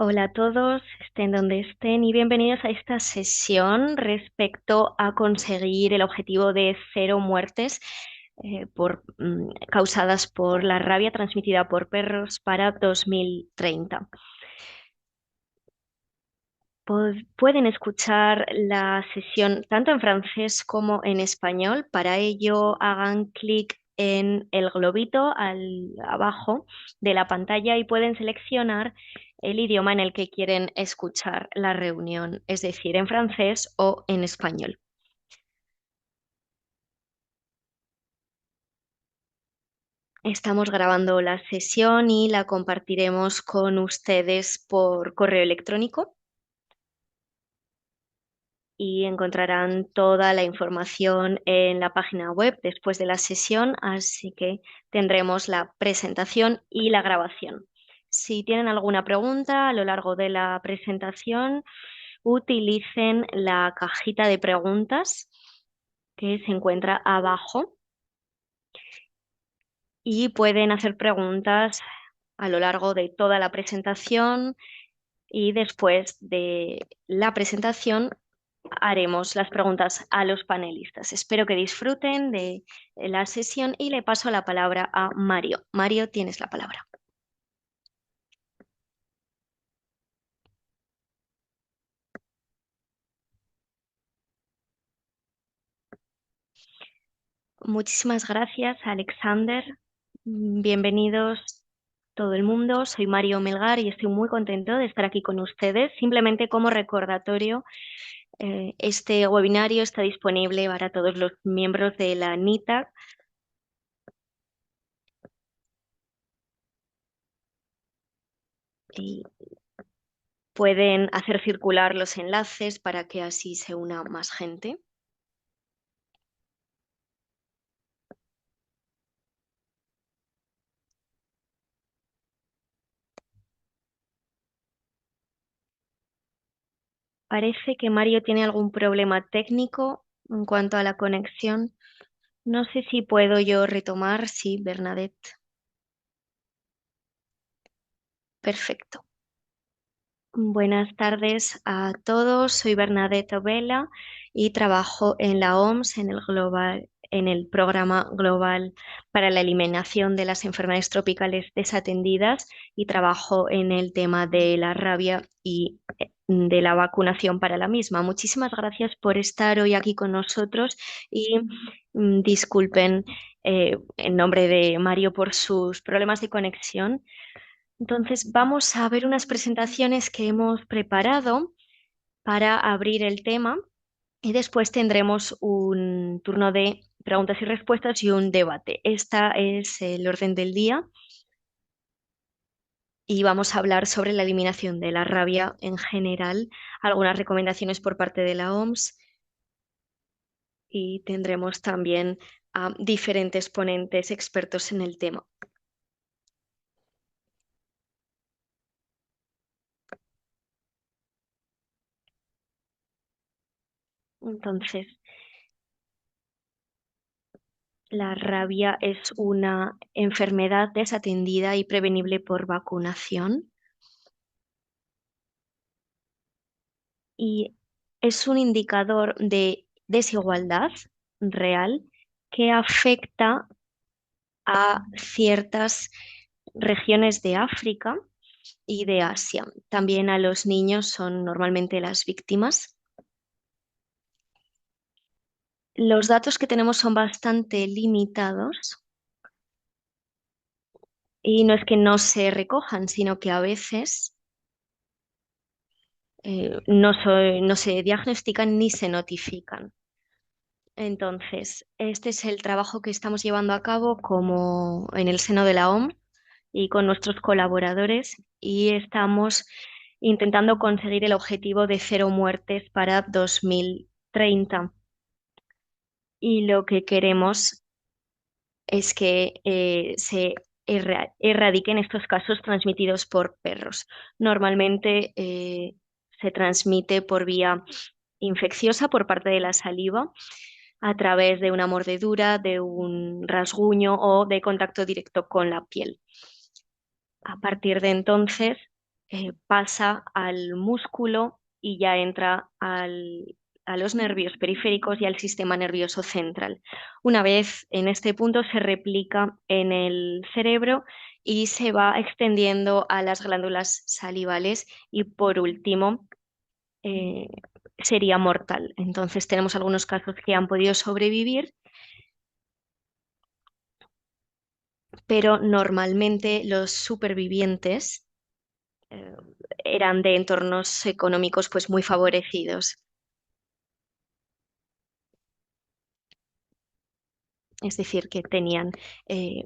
Hola a todos, estén donde estén y bienvenidos a esta sesión respecto a conseguir el objetivo de cero muertes causadas por la rabia transmitida por perros para 2030. Pueden escuchar la sesión tanto en francés como en español. Para ello, hagan clic en el globito abajo de la pantalla y pueden seleccionar el idioma en el que quieren escuchar la reunión, es decir, en francés o en español. Estamos grabando la sesión y la compartiremos con ustedes por correo electrónico. Y encontrarán toda la información en la página web después de la sesión, así que tendremos la presentación y la grabación. Si tienen alguna pregunta a lo largo de la presentación, utilicen la cajita de preguntas que se encuentra abajo y pueden hacer preguntas a lo largo de toda la presentación y después de la presentación haremos las preguntas a los panelistas. Espero que disfruten de la sesión y le paso la palabra a Mario. Mario, tienes la palabra. Muchísimas gracias, Alexander. Bienvenidos todo el mundo. Soy Mario Melgar y estoy muy contento de estar aquí con ustedes. Simplemente como recordatorio, este webinario está disponible para todos los miembros de la NITAC y pueden hacer circular los enlaces para que así se una más gente. Parece que Mario tiene algún problema técnico en cuanto a la conexión. No sé si puedo yo retomar. Sí, Bernadette. Perfecto. Buenas tardes a todos. Soy Bernadette Vela y trabajo en la OMS, en el programa global para la eliminación de las enfermedades tropicales desatendidas y trabajo en el tema de la rabia y de la vacunación para la misma. Muchísimas gracias por estar hoy aquí con nosotros y disculpen en nombre de Mario por sus problemas de conexión. Entonces, vamos a ver unas presentaciones que hemos preparado para abrir el tema y después tendremos un turno de preguntas y respuestas y un debate. Este es el orden del día y vamos a hablar sobre la eliminación de la rabia en general, algunas recomendaciones por parte de la OMS y tendremos también a diferentes ponentes expertos en el tema. Entonces, la rabia es una enfermedad desatendida y prevenible por vacunación y es un indicador de desigualdad real que afecta a ciertas regiones de África y de Asia. También a los niños son normalmente las víctimas. Los datos que tenemos son bastante limitados y no es que no se recojan, sino que a veces no se diagnostican ni se notifican. Entonces, este es el trabajo que estamos llevando a cabo como en el seno de la OMS y con nuestros colaboradores y estamos intentando conseguir el objetivo de cero muertes para 2030. Y lo que queremos es que se erradiquen estos casos transmitidos por perros. Normalmente se transmite por vía infecciosa por parte de la saliva a través de una mordedura, de un rasguño o de contacto directo con la piel. A partir de entonces, pasa al músculo y ya entra a los nervios periféricos y al sistema nervioso central. Una vez en este punto se replica en el cerebro y se va extendiendo a las glándulas salivales y por último eh, sería mortal. Entonces tenemos algunos casos que han podido sobrevivir, pero normalmente los supervivientes eh, eran de entornos económicos pues muy favorecidos. Es decir, que tenían eh,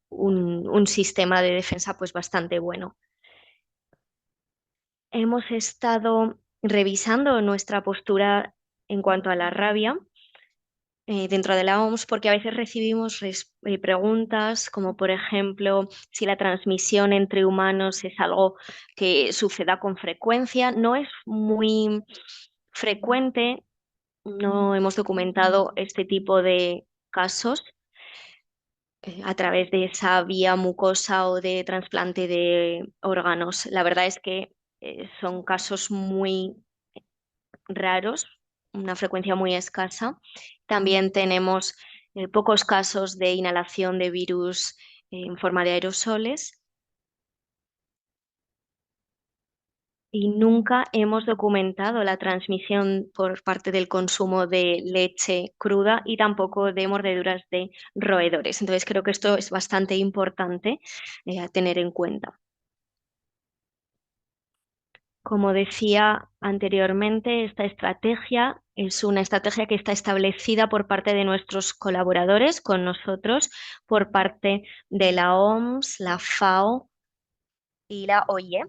un sistema de defensa pues bastante bueno. Hemos estado revisando nuestra postura en cuanto a la rabia dentro de la OMS porque a veces recibimos preguntas como por ejemplo si la transmisión entre humanos es algo que suceda con frecuencia. No es muy frecuente, no hemos documentado este tipo de casos a través de esa vía mucosa o de trasplante de órganos. La verdad es que son casos muy raros, una frecuencia muy escasa. También tenemos pocos casos de inhalación de virus en forma de aerosoles y nunca hemos documentado la transmisión por parte del consumo de leche cruda y tampoco de mordeduras de roedores. Entonces creo que esto es bastante importante a tener en cuenta. Como decía anteriormente, esta estrategia es una estrategia que está establecida por parte de nuestros colaboradores con nosotros, por parte de la OMS, la FAO y la OIE,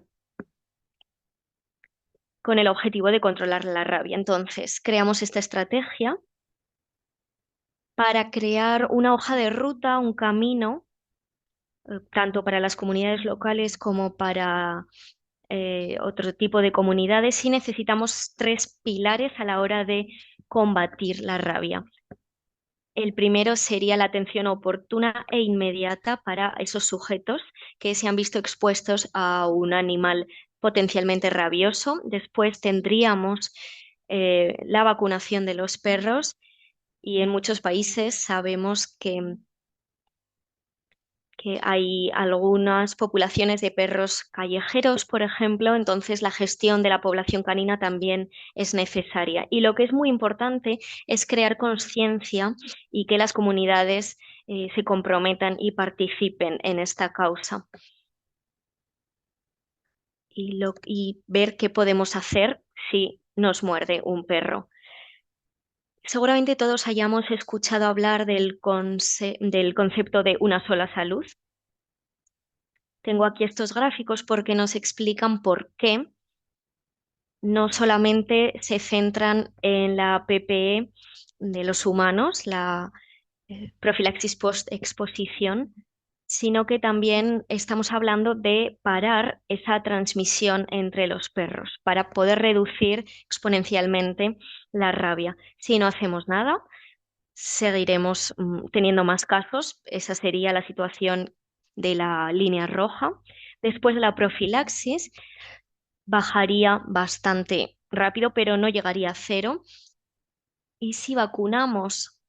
con el objetivo de controlar la rabia. Entonces, creamos esta estrategia para crear una hoja de ruta, un camino, tanto para las comunidades locales como para otro tipo de comunidades, y necesitamos tres pilares a la hora de combatir la rabia. El primero sería la atención oportuna e inmediata para esos sujetos que se han visto expuestos a un animal potencialmente rabioso. Después tendríamos la vacunación de los perros y en muchos países sabemos que hay algunas poblaciones de perros callejeros, por ejemplo, entonces la gestión de la población canina también es necesaria. Y lo que es muy importante es crear conciencia y que las comunidades se comprometan y participen en esta causa y ver qué podemos hacer si nos muerde un perro. Seguramente todos hayamos escuchado hablar del concepto de una sola salud. Tengo aquí estos gráficos porque nos explican por qué no solamente se centran en la PPE de los humanos, la profilaxis post-exposición, sino que también estamos hablando de parar esa transmisión entre los perros para poder reducir exponencialmente la rabia. Si no hacemos nada, seguiremos teniendo más casos. Esa sería la situación de la línea roja. Después de la profilaxis, bajaría bastante rápido, pero no llegaría a cero. Y si vacunamos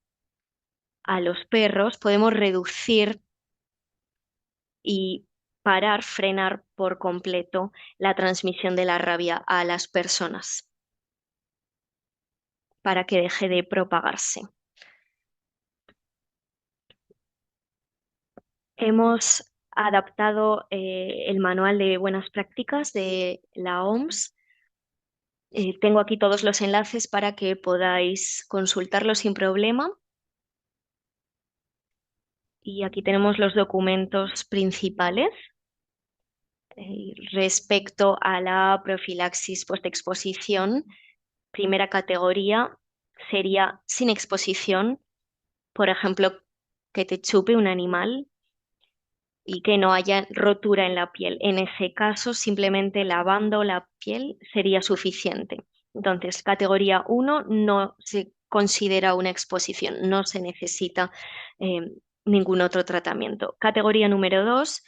a los perros, podemos reducir y parar, frenar por completo la transmisión de la rabia a las personas para que deje de propagarse. Hemos adaptado el manual de buenas prácticas de la OMS. Tengo aquí todos los enlaces para que podáis consultarlo sin problema. Y aquí tenemos los documentos principales respecto a la profilaxis postexposición. Primera categoría sería sin exposición, por ejemplo, que te chupe un animal y que no haya rotura en la piel. En ese caso, simplemente lavando la piel sería suficiente. Entonces, categoría 1 no se considera una exposición, no se necesita eh, ningún otro tratamiento. Categoría número 2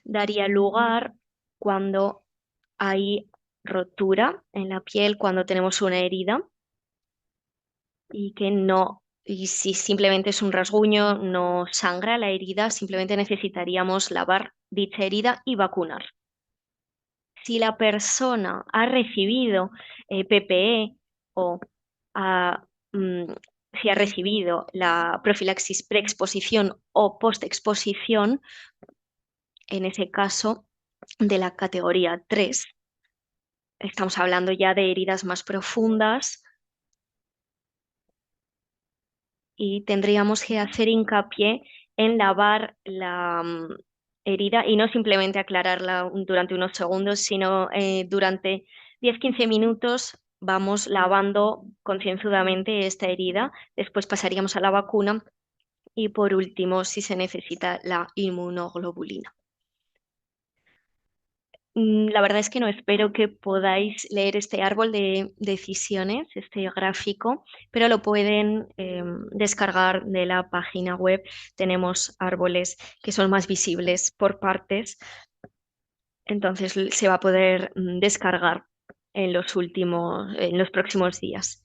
daría lugar cuando hay rotura en la piel, cuando tenemos una herida y que no, y si simplemente es un rasguño, no sangra la herida, simplemente necesitaríamos lavar dicha herida y vacunar. Si la persona ha recibido PPE o ha, mm, si ha recibido la profilaxis preexposición o postexposición, en ese caso de la categoría 3, estamos hablando ya de heridas más profundas y tendríamos que hacer hincapié en lavar la herida y no simplemente aclararla durante unos segundos, sino durante 10-15 minutos vamos lavando concienzudamente esta herida. Después pasaríamos a la vacuna y por último, si se necesita, la inmunoglobulina. La verdad es que no espero que podáis leer este árbol de decisiones, este gráfico, pero lo pueden descargar de la página web. Tenemos árboles que son más visibles por partes, entonces se va a poder descargar en los próximos días.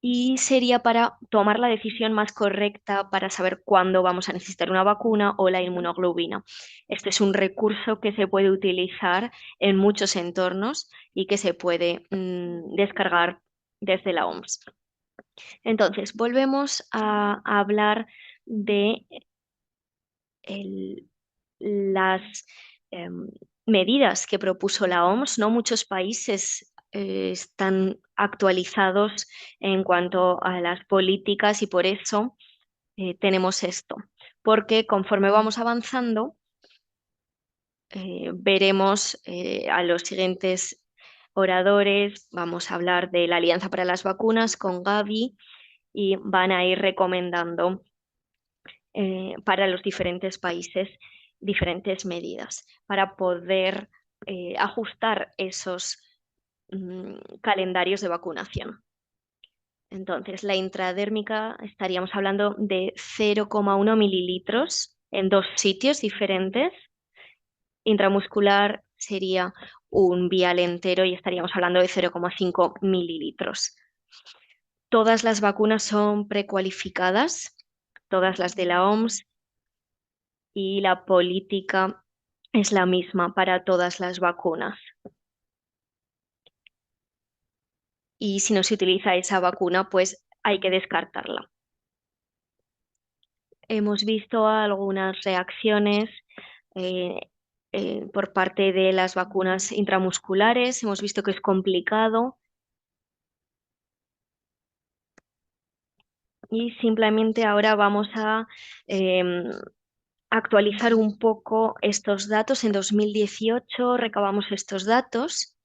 Y sería para tomar la decisión más correcta para saber cuándo vamos a necesitar una vacuna o la inmunoglobina. Este es un recurso que se puede utilizar en muchos entornos y que se puede descargar desde la OMS. Entonces, volvemos a hablar de las em, medidas que propuso la OMS. No muchos países están actualizados en cuanto a las políticas y por eso tenemos esto. Porque conforme vamos avanzando, veremos a los siguientes oradores, vamos a hablar de la Alianza para las Vacunas con Gaby y van a ir recomendando para los diferentes países diferentes medidas para poder ajustar esos calendarios de vacunación. Entonces, la intradérmica estaríamos hablando de 0,1 mililitros en dos sitios diferentes. Intramuscular sería un vial entero y estaríamos hablando de 0,5 mililitros. Todas las vacunas son precualificadas, todas las de la OMS, y la política es la misma para todas las vacunas. Y si no se utiliza esa vacuna, pues hay que descartarla. Hemos visto algunas reacciones eh, por parte de las vacunas intramusculares. Hemos visto que es complicado y simplemente ahora vamos a actualizar un poco estos datos. En 2018 recabamos estos datos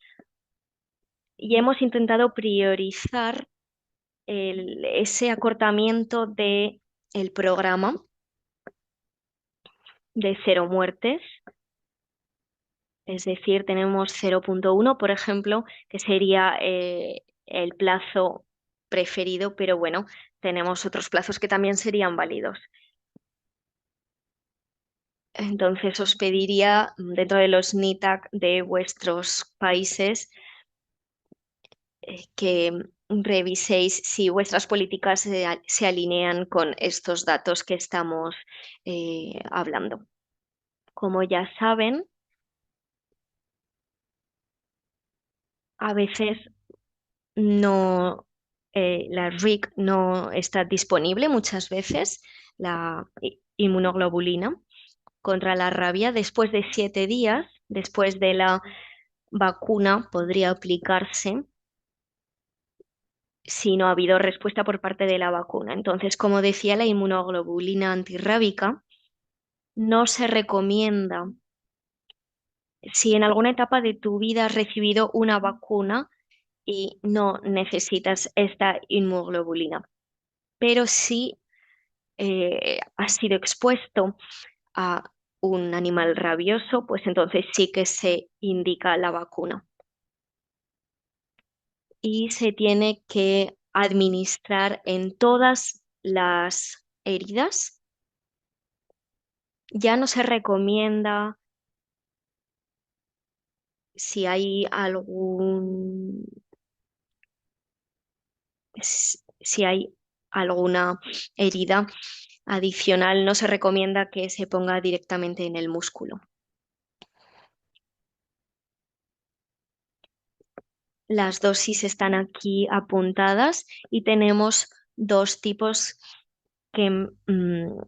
y hemos intentado priorizar ese acortamiento de el programa de cero muertes. Es decir, tenemos 0,1, por ejemplo, que sería el plazo preferido, pero bueno, tenemos otros plazos que también serían válidos. Entonces os pediría, dentro de los NITAC de vuestros países, que reviséis si vuestras políticas se alinean con estos datos que estamos hablando. Como ya saben, a veces no, la RIC no está disponible muchas veces, la inmunoglobulina contra la rabia. Después de 7 días, después de la vacuna, podría aplicarse si no ha habido respuesta por parte de la vacuna. Entonces, como decía, la inmunoglobulina antirrábica no se recomienda si en alguna etapa de tu vida has recibido una vacuna y no necesitas esta inmunoglobulina. Pero si has sido expuesto a un animal rabioso, pues entonces sí que se indica la vacuna. Y se tiene que administrar en todas las heridas. Ya no se recomienda si hay algún, si hay alguna herida adicional, no se recomienda que se ponga directamente en el músculo. Las dosis están aquí apuntadas y tenemos dos tipos que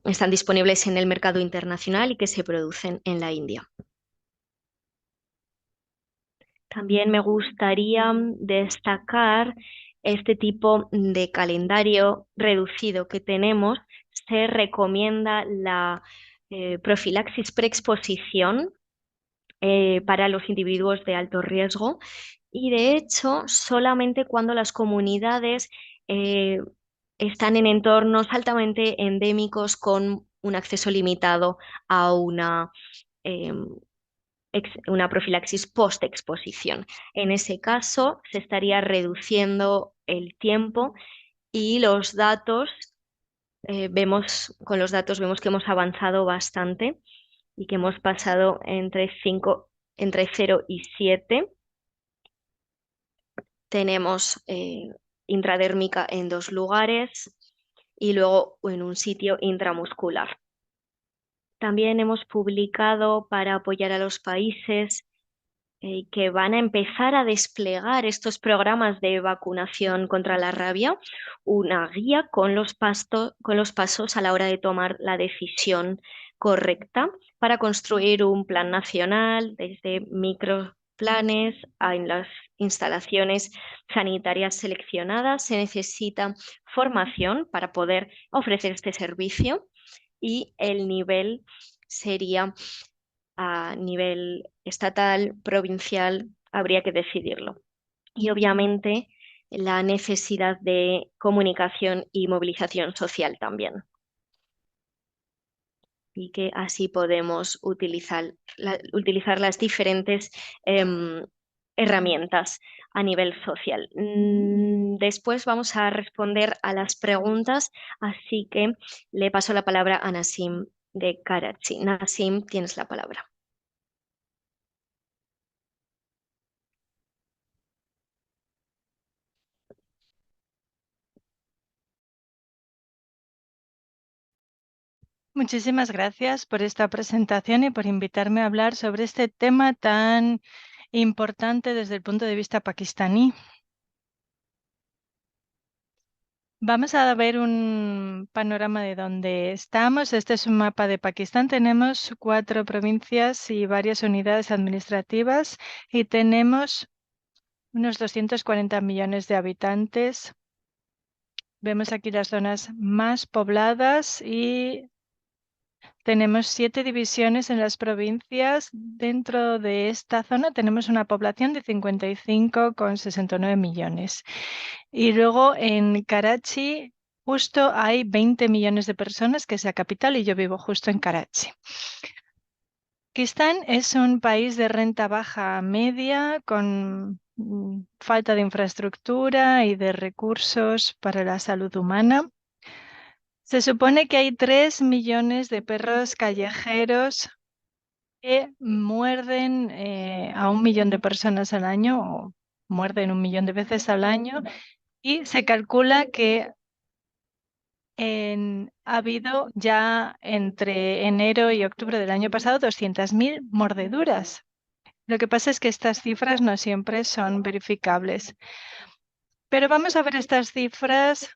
están disponibles en el mercado internacional y que se producen en la India. También me gustaría destacar este tipo de calendario reducido que tenemos. Se recomienda la profilaxis preexposición para los individuos de alto riesgo y de hecho solamente cuando las comunidades eh, están en entornos altamente endémicos con un acceso limitado a em, una profilaxis post-exposición. En ese caso, se estaría reduciendo el tiempo y los datos, con los datos vemos que hemos avanzado bastante y que hemos pasado entre 0 y 7. Tenemos intradérmica en 2 lugares y luego en un sitio intramuscular. También hemos publicado para apoyar a los países que van a empezar a desplegar estos programas de vacunación contra la rabia, una guía con los pasos a la hora de tomar la decisión correcta para construir un plan nacional desde microplanes en las instalaciones sanitarias seleccionadas. Se necesita formación para poder ofrecer este servicio y el nivel sería a nivel estatal, provincial, habría que decidirlo. Y obviamente la necesidad de comunicación y movilización social también. Y que así podemos utilizar las diferentes herramientas a nivel social. Después vamos a responder a las preguntas, así que le paso la palabra a Nasim de Karachi. Nasim, tienes la palabra. Muchísimas gracias por esta presentación y por invitarme a hablar sobre este tema tan importante desde el punto de vista pakistaní. Vamos a ver un panorama de dónde estamos. Este es un mapa de Pakistán. Tenemos 4 provincias y varias unidades administrativas y tenemos unos 240 millones de habitantes. Vemos aquí las zonas más pobladas y tenemos 7 divisiones en las provincias. Dentro de esta zona tenemos una población de 55,69 millones. Y luego en Karachi justo hay 20 millones de personas, que es la capital, y yo vivo justo en Karachi. Pakistán es un país de renta baja media con falta de infraestructura y de recursos para la salud humana. Se supone que hay 3 millones de perros callejeros que muerden a 1 millón de personas al año o muerden 1 millón de veces al año y se calcula que ha habido ya entre enero y octubre del año pasado 200.000 mordeduras. Lo que pasa es que estas cifras no siempre son verificables. Pero vamos a ver estas cifras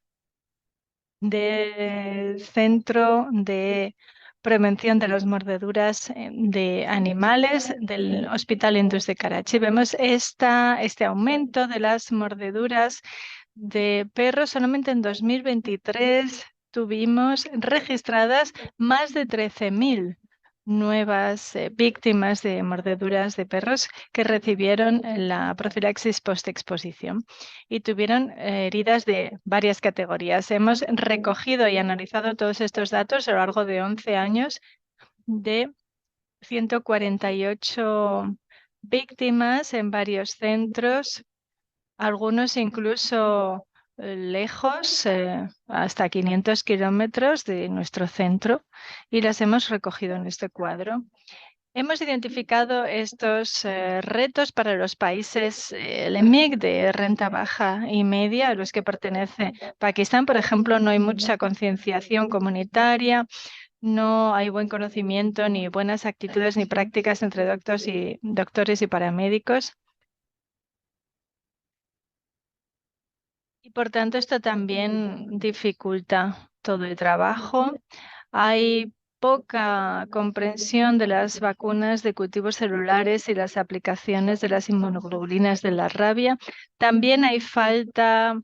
del Centro de Prevención de las Mordeduras de Animales del Hospital Indus de Karachi. Vemos este aumento de las mordeduras de perros. Solamente en 2023 tuvimos registradas más de 13.000 nuevas víctimas de mordeduras de perros que recibieron la profilaxis post-exposición y tuvieron heridas de varias categorías. Hemos recogido y analizado todos estos datos a lo largo de 11 años de 148 víctimas en varios centros, algunos incluso lejos, hasta 500 kilómetros de nuestro centro, y las hemos recogido en este cuadro. Hemos identificado estos retos para los países LEMIC de renta baja y media a los que pertenece Pakistán. Por ejemplo, no hay mucha concienciación comunitaria, no hay buen conocimiento ni buenas actitudes ni prácticas entre doctores y paramédicos. Y por tanto, esto también dificulta todo el trabajo. Hay poca comprensión de las vacunas de cultivos celulares y las aplicaciones de las inmunoglobulinas de la rabia. También hay falta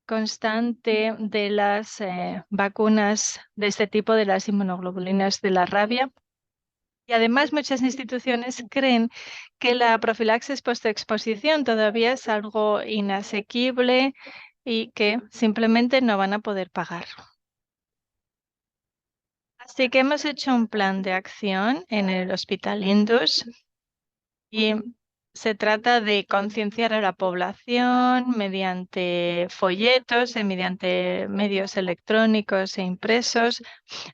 constante de las vacunas de este tipo, de las inmunoglobulinas de la rabia. Y además muchas instituciones creen que la profilaxis postexposición todavía es algo inasequible y que simplemente no van a poder pagar. Así que hemos hecho un plan de acción en el Hospital Indus y se trata de concienciar a la población mediante folletos y mediante medios electrónicos e impresos.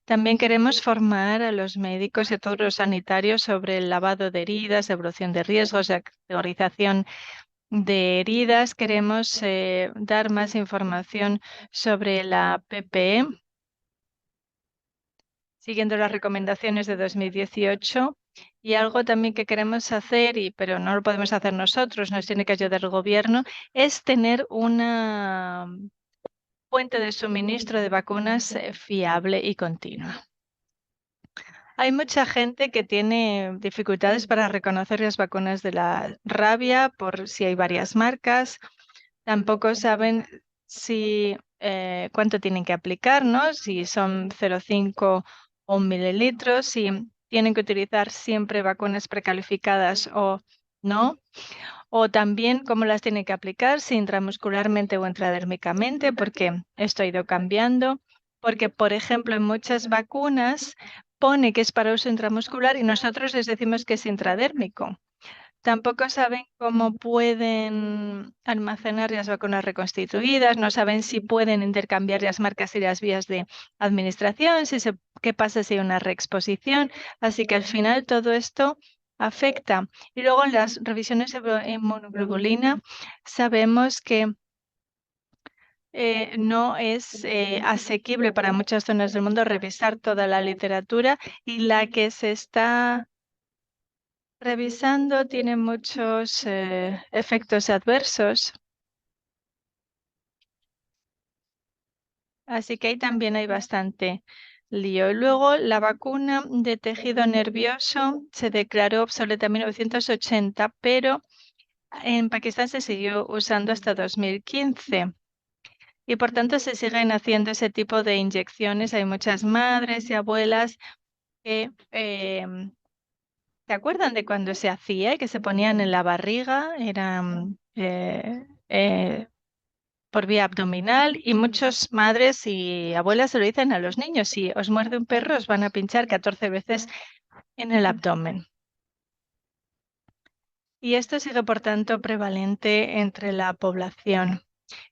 También queremos formar a los médicos y a todos los sanitarios sobre el lavado de heridas, evolución de riesgos, categorización de heridas. Queremos dar más información sobre la PPE, siguiendo las recomendaciones de 2018. Y algo también que queremos hacer, pero no lo podemos hacer nosotros, nos tiene que ayudar el gobierno, es tener una fuente de suministro de vacunas fiable y continua. Hay mucha gente que tiene dificultades para reconocer las vacunas de la rabia por si hay varias marcas. Tampoco saben si cuánto tienen que aplicar, ¿no? Si son 0,5 o 1 mililitro, si tienen que utilizar siempre vacunas precalificadas o no. O también cómo las tienen que aplicar, si intramuscularmente o intradérmicamente, porque esto ha ido cambiando. Porque, por ejemplo, en muchas vacunas pone que es para uso intramuscular y nosotros les decimos que es intradérmico. Tampoco saben cómo pueden almacenar las vacunas reconstituidas, no saben si pueden intercambiar las marcas y las vías de administración, qué pasa si hay una reexposición. Así que al final todo esto afecta. Y luego en las revisiones de inmunoglobulina sabemos que no es asequible para muchas zonas del mundo revisar toda la literatura, y la que se está revisando tiene muchos efectos adversos. Así que ahí también hay bastante lío. Y luego la vacuna de tejido nervioso se declaró obsoleta en 1980, pero en Pakistán se siguió usando hasta 2015. Y por tanto se siguen haciendo ese tipo de inyecciones. Hay muchas madres y abuelas que ¿se acuerdan de cuando se hacía y que se ponían en la barriga? Eran por vía abdominal, y muchas madres y abuelas se lo dicen a los niños: si os muerde un perro, os van a pinchar 14 veces en el abdomen. Y esto sigue, por tanto, prevalente entre la población.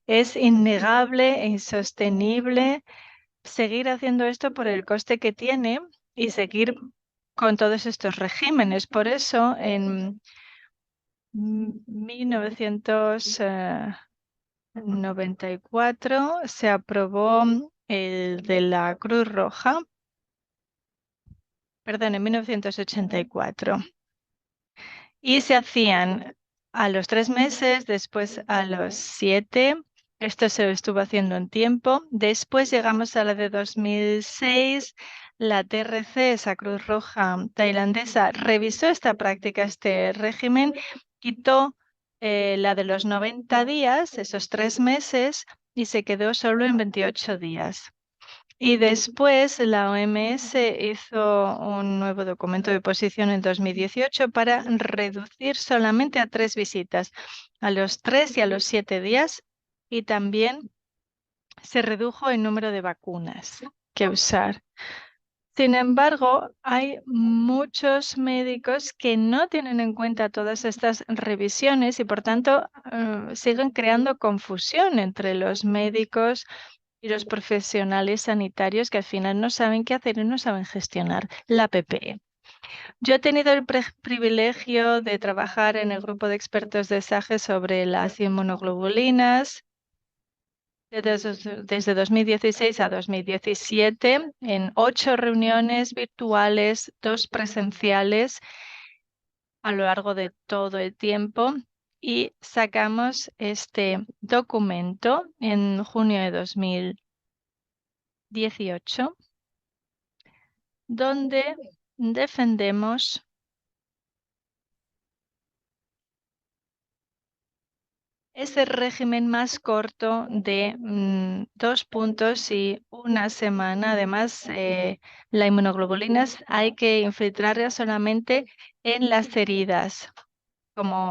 Es innegable e insostenible seguir haciendo esto por el coste que tiene y seguir con todos estos regímenes. Por eso, en 1994 se aprobó el de la Cruz Roja, perdón, en 1984. Y se hacían a los 3 meses, después a los 7. Esto se estuvo haciendo un tiempo. Después llegamos a la de 2006. La TRC, esa Cruz Roja tailandesa, revisó esta práctica, este régimen, quitó la de los 90 días, esos 3 meses, y se quedó solo en 28 días. Y después la OMS hizo un nuevo documento de posición en 2018 para reducir solamente a 3 visitas, a los 3 y a los 7 días, y también se redujo el número de vacunas que usar. Sin embargo, hay muchos médicos que no tienen en cuenta todas estas revisiones y por tanto siguen creando confusión entre los médicos y los profesionales sanitarios, que al final no saben qué hacer y no saben gestionar la PPE. Yo he tenido el privilegio de trabajar en el grupo de expertos de SAGE sobre las inmunoglobulinas desde 2016 a 2017 en 8 reuniones virtuales, 2 presenciales a lo largo de todo el tiempo y sacamos este documento en junio de 2018 donde defendemos ese régimen más corto de 2 puntos y una semana. Además, la inmunoglobulina hay que infiltrarla solamente en las heridas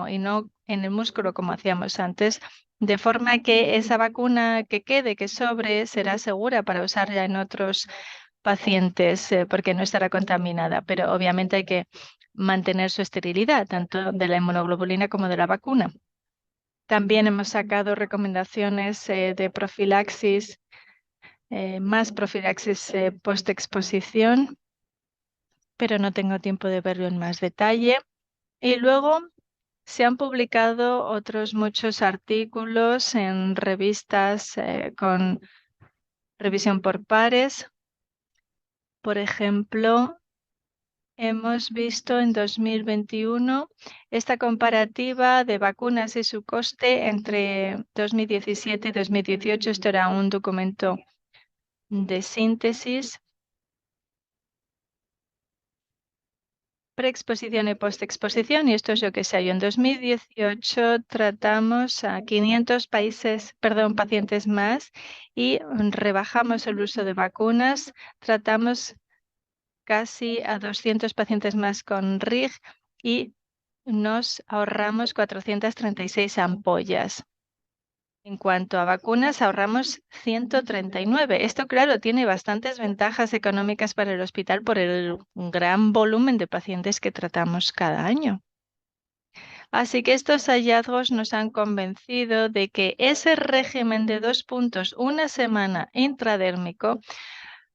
y no en el músculo como hacíamos antes, de forma que esa vacuna que sobre, será segura para usarla en otros pacientes porque no estará contaminada. Pero obviamente hay que mantener su esterilidad, tanto de la inmunoglobulina como de la vacuna. También hemos sacado recomendaciones de profilaxis, más profilaxis postexposición, pero no tengo tiempo de verlo en más detalle. Y luego se han publicado otros muchos artículos en revistas con revisión por pares. Por ejemplo, hemos visto en 2021 esta comparativa de vacunas y su coste entre 2017 y 2018. Esto era un documento de síntesis. Preexposición y postexposición, y esto es lo que se halló. En 2018 tratamos a 500 pacientes más y rebajamos el uso de vacunas. Tratamos casi a 200 pacientes más con RIG y nos ahorramos 436 ampollas. En cuanto a vacunas, ahorramos 139. Esto, claro, tiene bastantes ventajas económicas para el hospital por el gran volumen de pacientes que tratamos cada año. Así que estos hallazgos nos han convencido de que ese régimen de 2 puntos, una semana intradérmico,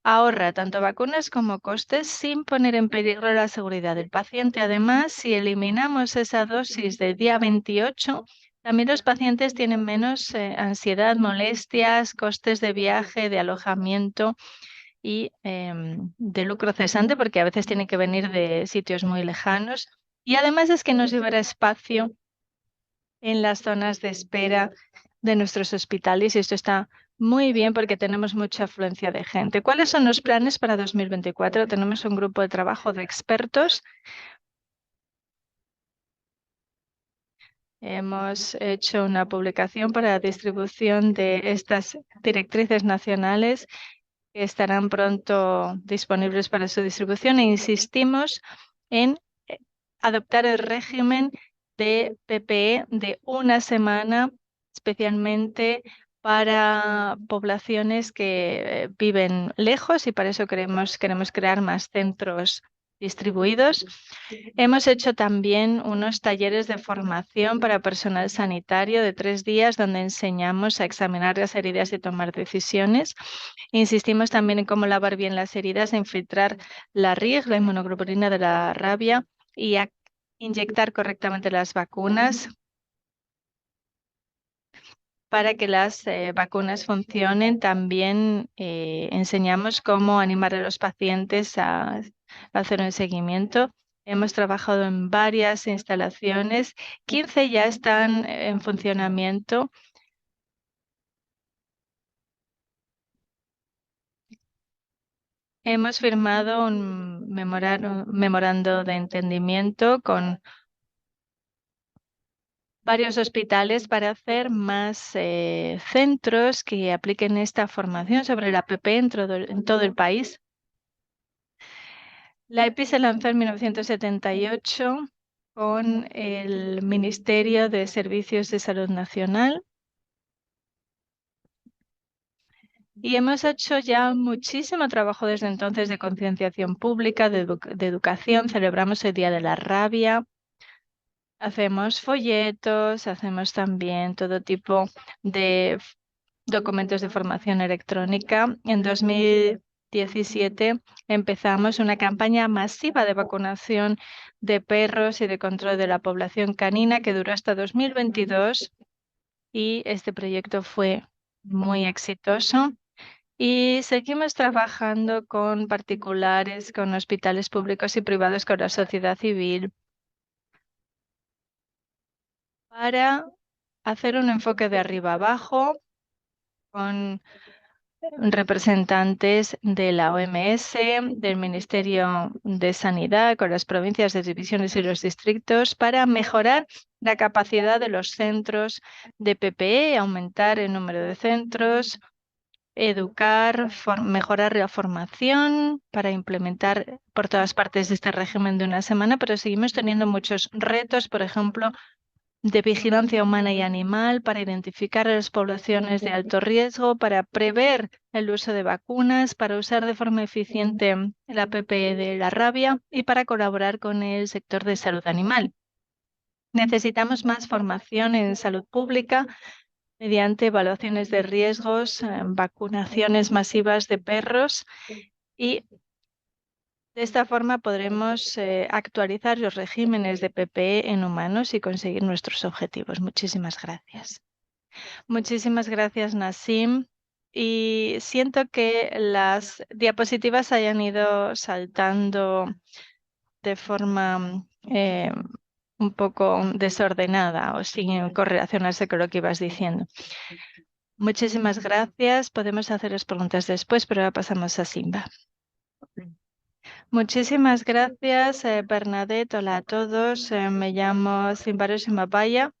ahorra tanto vacunas como costes sin poner en peligro la seguridad del paciente. Además, si eliminamos esa dosis del día 28, también los pacientes tienen menos ansiedad, molestias, costes de viaje, de alojamiento y de lucro cesante, porque a veces tienen que venir de sitios muy lejanos. Y además es que nos llevará espacio en las zonas de espera de nuestros hospitales y esto está muy bien porque tenemos mucha afluencia de gente. ¿Cuáles son los planes para 2024? Tenemos un grupo de trabajo de expertos. Hemos hecho una publicación para la distribución de estas directrices nacionales que estarán pronto disponibles para su distribución e insistimos en adoptar el régimen de PPE de una semana, especialmente para poblaciones que viven lejos y para eso queremos crear más centros distribuidos. Hemos hecho también unos talleres de formación para personal sanitario de 3 días donde enseñamos a examinar las heridas y tomar decisiones. Insistimos también en cómo lavar bien las heridas, a infiltrar la RIG, la inmunoglobulina de la rabia, y a inyectar correctamente las vacunas para que las vacunas funcionen. También enseñamos cómo animar a los pacientes a hacer un seguimiento. Hemos trabajado en varias instalaciones, 15 ya están en funcionamiento. Hemos firmado un memorando de entendimiento con varios hospitales para hacer más centros que apliquen esta formación sobre la PP en todo el país. La EPI se lanzó en 1978 con el Ministerio de Servicios de Salud Nacional y hemos hecho ya muchísimo trabajo desde entonces de concienciación pública, de educación. Celebramos el Día de la Rabia. Hacemos folletos, hacemos también todo tipo de documentos de formación electrónica. En 2017 empezamos una campaña masiva de vacunación de perros y de control de la población canina que duró hasta 2022 y este proyecto fue muy exitoso. Y seguimos trabajando con particulares, con hospitales públicos y privados, con la sociedad civil, para hacer un enfoque de arriba abajo con representantes de la OMS, del Ministerio de Sanidad, con las provincias, de divisiones y los distritos, para mejorar la capacidad de los centros de PPE, aumentar el número de centros, educar, mejorar la formación para implementar por todas partes este régimen de una semana, pero seguimos teniendo muchos retos, por ejemplo, de vigilancia humana y animal para identificar a las poblaciones de alto riesgo, para prever el uso de vacunas, para usar de forma eficiente la PPE de la rabia y para colaborar con el sector de salud animal. Necesitamos más formación en salud pública mediante evaluaciones de riesgos, vacunaciones masivas de perros y de esta forma podremos actualizar los regímenes de PPE en humanos y conseguir nuestros objetivos. Muchísimas gracias. Muchísimas gracias, Nassim. Y siento que las diapositivas hayan ido saltando de forma un poco desordenada o sin correlacionarse con lo que ibas diciendo. Muchísimas gracias. Podemos hacer las preguntas después, pero ahora pasamos a Simba. Muchísimas gracias, Bernadette. Hola a todos. Me llamo Simbaru Simabaya.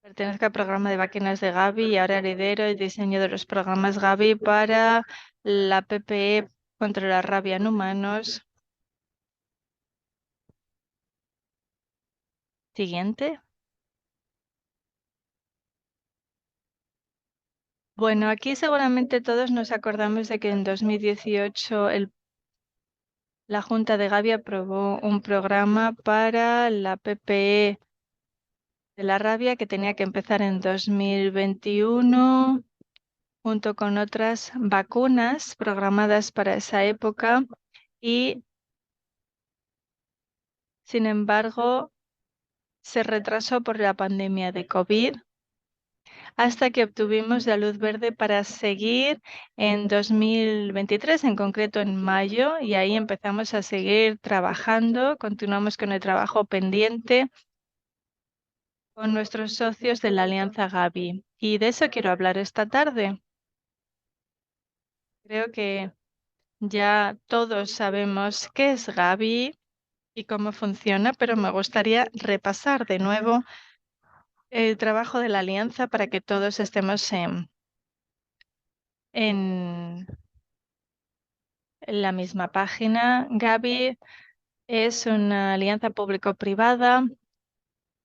Pertenezco al programa de máquinas de Gavi y ahora lidero el diseño de los programas Gavi para la PPE contra la rabia en humanos. Siguiente. Bueno, aquí seguramente todos nos acordamos de que en 2018 la Junta de Gavi aprobó un programa para la PPE de la rabia que tenía que empezar en 2021 junto con otras vacunas programadas para esa época y, sin embargo, se retrasó por la pandemia de COVID hasta que obtuvimos la luz verde para seguir en 2023, en concreto en mayo, y ahí empezamos a seguir trabajando, continuamos con el trabajo pendiente con nuestros socios de la Alianza Gavi. Y de eso quiero hablar esta tarde. Creo que ya todos sabemos qué es Gavi y cómo funciona, pero me gustaría repasar de nuevo el trabajo de la Alianza para que todos estemos en la misma página. Gavi es una alianza público-privada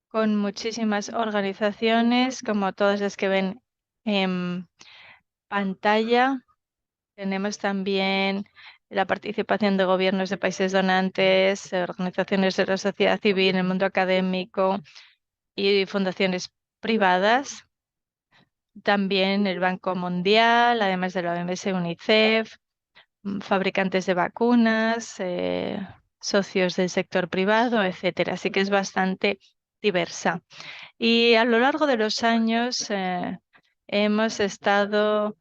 con muchísimas organizaciones, como todas las que ven en pantalla. Tenemos también la participación de gobiernos de países donantes, organizaciones de la sociedad civil, el mundo académico y fundaciones privadas. También el Banco Mundial, además de la OMS, UNICEF, fabricantes de vacunas, socios del sector privado, etcétera. Así que es bastante diversa. Y a lo largo de los años hemos estado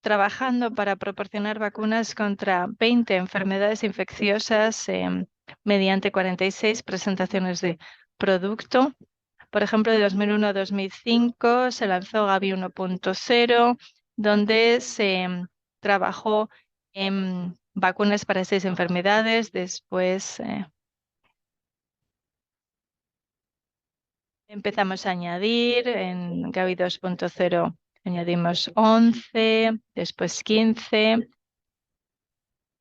trabajando para proporcionar vacunas contra 20 enfermedades infecciosas mediante 46 presentaciones de producto. Por ejemplo, de 2001 a 2005 se lanzó Gavi 1.0, donde se trabajó en vacunas para 6 enfermedades. Después empezamos a añadir, en Gavi 2.0 añadimos 11, después 15.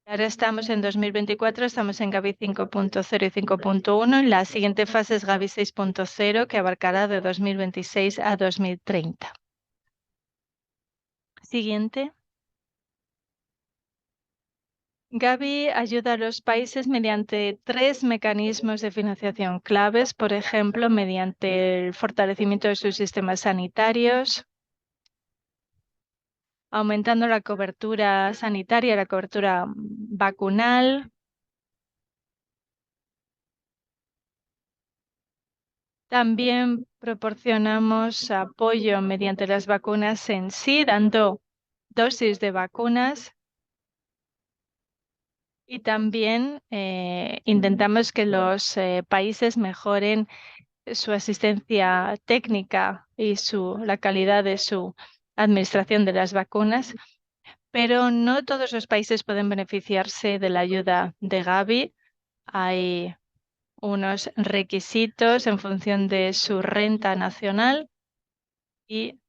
Ahora estamos en 2024, estamos en Gavi 5.0 y 5.1 y la siguiente fase es Gavi 6.0 que abarcará de 2026 a 2030. Siguiente. Gavi ayuda a los países mediante 3 mecanismos de financiación claves, por ejemplo, mediante el fortalecimiento de sus sistemas sanitarios, aumentando la cobertura sanitaria, la cobertura vacunal. También proporcionamos apoyo mediante las vacunas en sí, dando dosis de vacunas. Y también intentamos que los países mejoren su asistencia técnica y la calidad de su administración de las vacunas, pero no todos los países pueden beneficiarse de la ayuda de Gavi. Hay unos requisitos en función de su renta nacional y,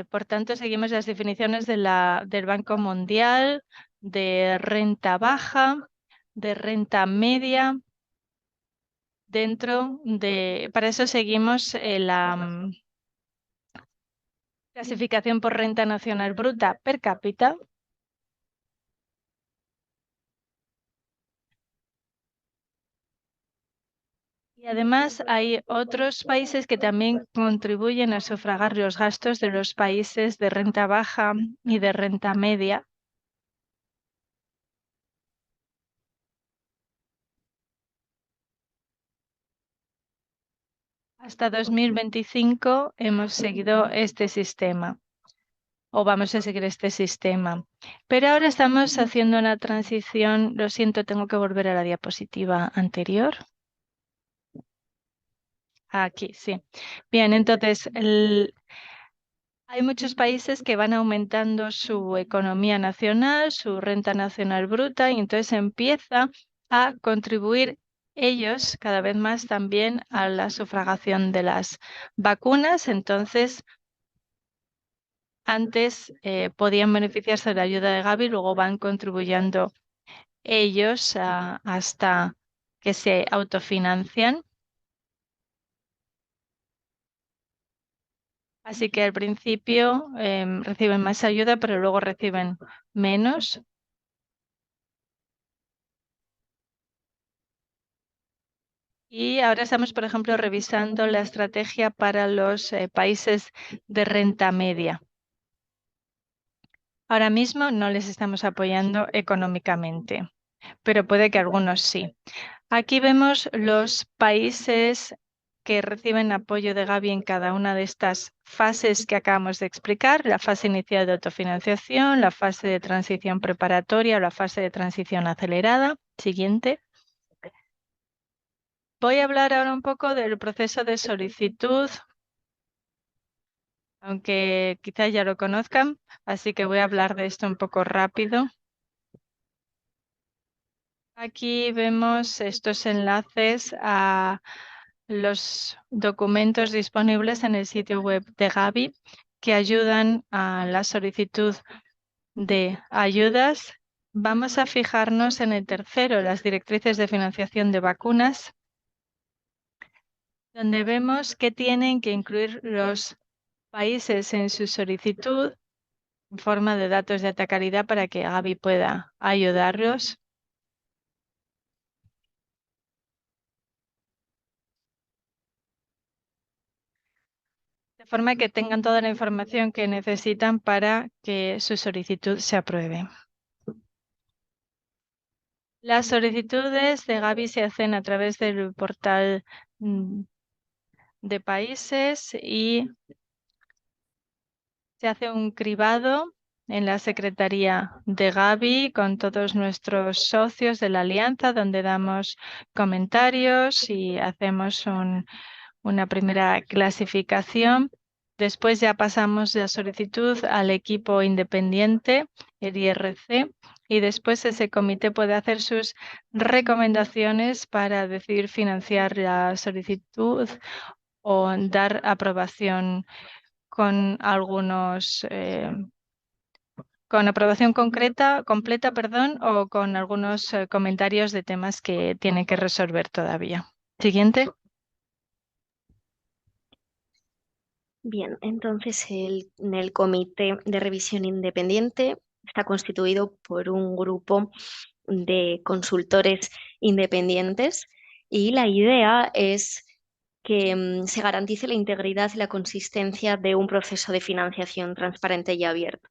por tanto, seguimos las definiciones del Banco Mundial de renta baja, de renta media. Para eso seguimos la clasificación por renta nacional bruta per cápita. Y además hay otros países que también contribuyen a sufragar los gastos de los países de renta baja y de renta media. Hasta 2025 hemos seguido este sistema, o vamos a seguir este sistema. Pero ahora estamos haciendo una transición. Lo siento, tengo que volver a la diapositiva anterior. Aquí, sí. Bien, entonces hay muchos países que van aumentando su economía nacional, su renta nacional bruta, y entonces empieza a contribuir ellos cada vez más también a la sufragación de las vacunas. Entonces, antes podían beneficiarse de la ayuda de Gavi, luego van contribuyendo ellos hasta que se autofinancian. Así que al principio reciben más ayuda, pero luego reciben menos. Y ahora estamos, por ejemplo, revisando la estrategia para los países de renta media. Ahora mismo no les estamos apoyando económicamente, pero puede que algunos sí. Aquí vemos los países que reciben apoyo de Gavi en cada una de estas fases que acabamos de explicar: la fase inicial de autofinanciación, la fase de transición preparatoria o la fase de transición acelerada. Siguiente. Voy a hablar ahora un poco del proceso de solicitud, aunque quizás ya lo conozcan, así que voy a hablar de esto un poco rápido. Aquí vemos estos enlaces a los documentos disponibles en el sitio web de Gavi que ayudan a la solicitud de ayudas. Vamos a fijarnos en el tercero, las directrices de financiación de vacunas, donde vemos que tienen que incluir los países en su solicitud en forma de datos de alta calidad para que Gavi pueda ayudarlos. De forma que tengan toda la información que necesitan para que su solicitud se apruebe. Las solicitudes de Gavi se hacen a través del portal de países y se hace un cribado en la Secretaría de Gavi con todos nuestros socios de la alianza, donde damos comentarios y hacemos una primera clasificación. Después ya pasamos la solicitud al equipo independiente, el IRC, y después ese comité puede hacer sus recomendaciones para decidir financiar la solicitud o dar aprobación con con aprobación completa, o con algunos comentarios de temas que tiene que resolver todavía. Siguiente. Bien, entonces en el comité de revisión independiente está constituido por un grupo de consultores independientes y la idea es que se garantice la integridad y la consistencia de un proceso de financiación transparente y abierto.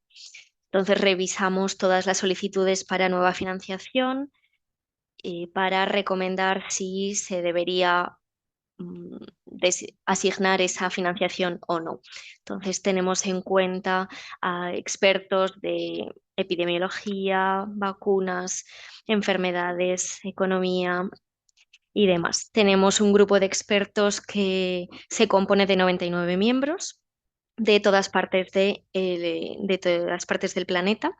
Entonces revisamos todas las solicitudes para nueva financiación para recomendar si se debería asignar esa financiación o no. Entonces tenemos en cuenta a expertos de epidemiología, vacunas, enfermedades, economía y demás. Tenemos un grupo de expertos que se compone de 99 miembros de todas partes de todas partes del planeta.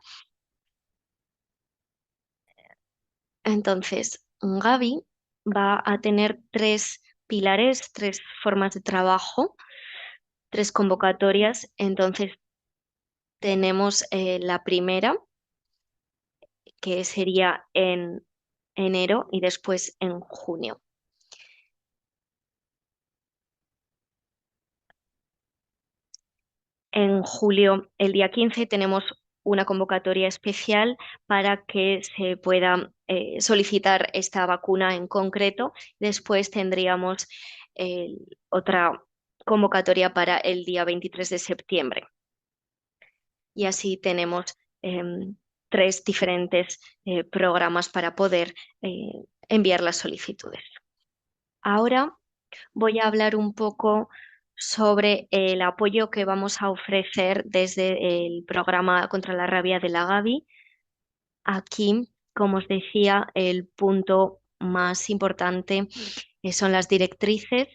Entonces, Gaby va a tener tres pilares, tres formas de trabajo, tres convocatorias. Entonces, tenemos la primera, que sería en enero y después en junio. En julio, el día 15, tenemos una convocatoria especial para que se pueda solicitar esta vacuna en concreto. Después tendríamos otra convocatoria para el día 23 de septiembre. Y así tenemos tres diferentes programas para poder enviar las solicitudes. Ahora voy a hablar un poco sobre el apoyo que vamos a ofrecer desde el programa contra la rabia de la Gavi. Aquí, como os decía, el punto más importante son las directrices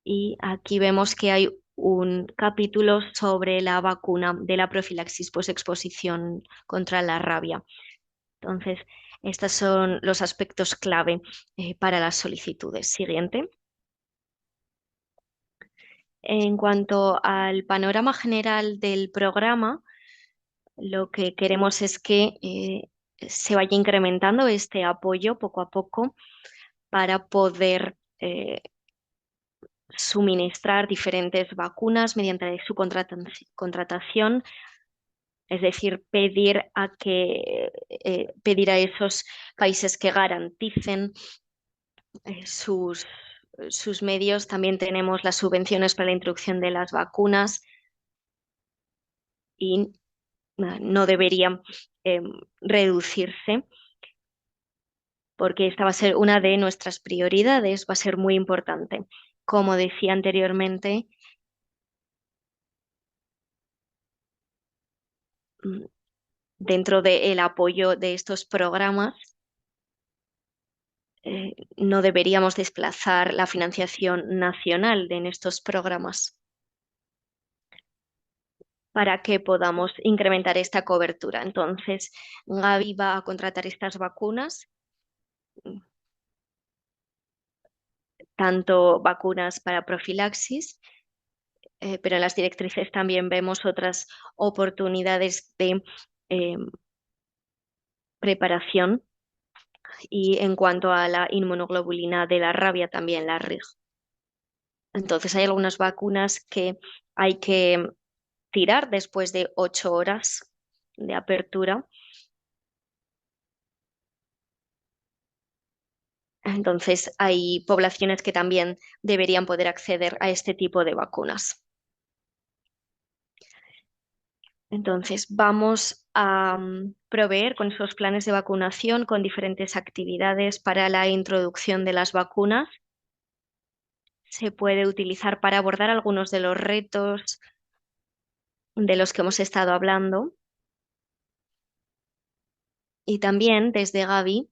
y aquí vemos que hay un capítulo sobre la vacuna de la profilaxis exposición contra la rabia. Entonces, estos son los aspectos clave para las solicitudes. Siguiente. En cuanto al panorama general del programa, lo que queremos es que se vaya incrementando este apoyo poco a poco para poder suministrar diferentes vacunas mediante su contratación, es decir, pedir a esos países que garanticen sus medios. También tenemos las subvenciones para la introducción de las vacunas y no deberían reducirse porque esta va a ser una de nuestras prioridades, va a ser muy importante. Como decía anteriormente, mm, dentro del apoyo de estos programas, no deberíamos desplazar la financiación nacional en estos programas para que podamos incrementar esta cobertura. Entonces, Gavi va a contratar estas vacunas, tanto vacunas para profilaxis, pero en las directrices también vemos otras oportunidades de eh, preparación y en cuanto a la inmunoglobulina de la rabia también la RIG. Entonces hay algunas vacunas que hay que tirar después de 8 horas de apertura. Entonces hay poblaciones que también deberían poder acceder a este tipo de vacunas. Entonces vamos a proveer con esos planes de vacunación con diferentes actividades para la introducción de las vacunas. Se puede utilizar para abordar algunos de los retos de los que hemos estado hablando. Y también desde Gavi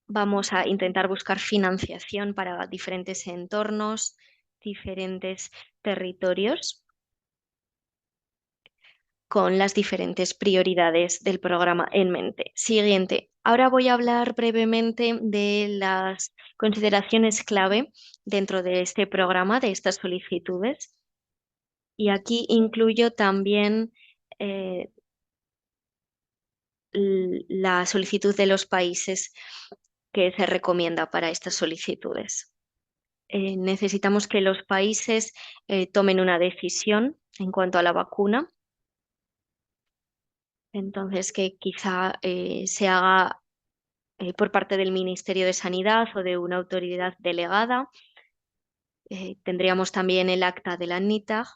vamos a intentar buscar financiación para diferentes entornos, diferentes territorios, con las diferentes prioridades del programa en mente. Siguiente. Ahora voy a hablar brevemente de las consideraciones clave dentro de este programa, de estas solicitudes. Y aquí incluyo también eh, la solicitud de los países que se recomienda para estas solicitudes. Necesitamos que los países tomen una decisión en cuanto a la vacuna, entonces que quizá se haga por parte del Ministerio de Sanidad o de una autoridad delegada. Tendríamos también el acta de la NITAG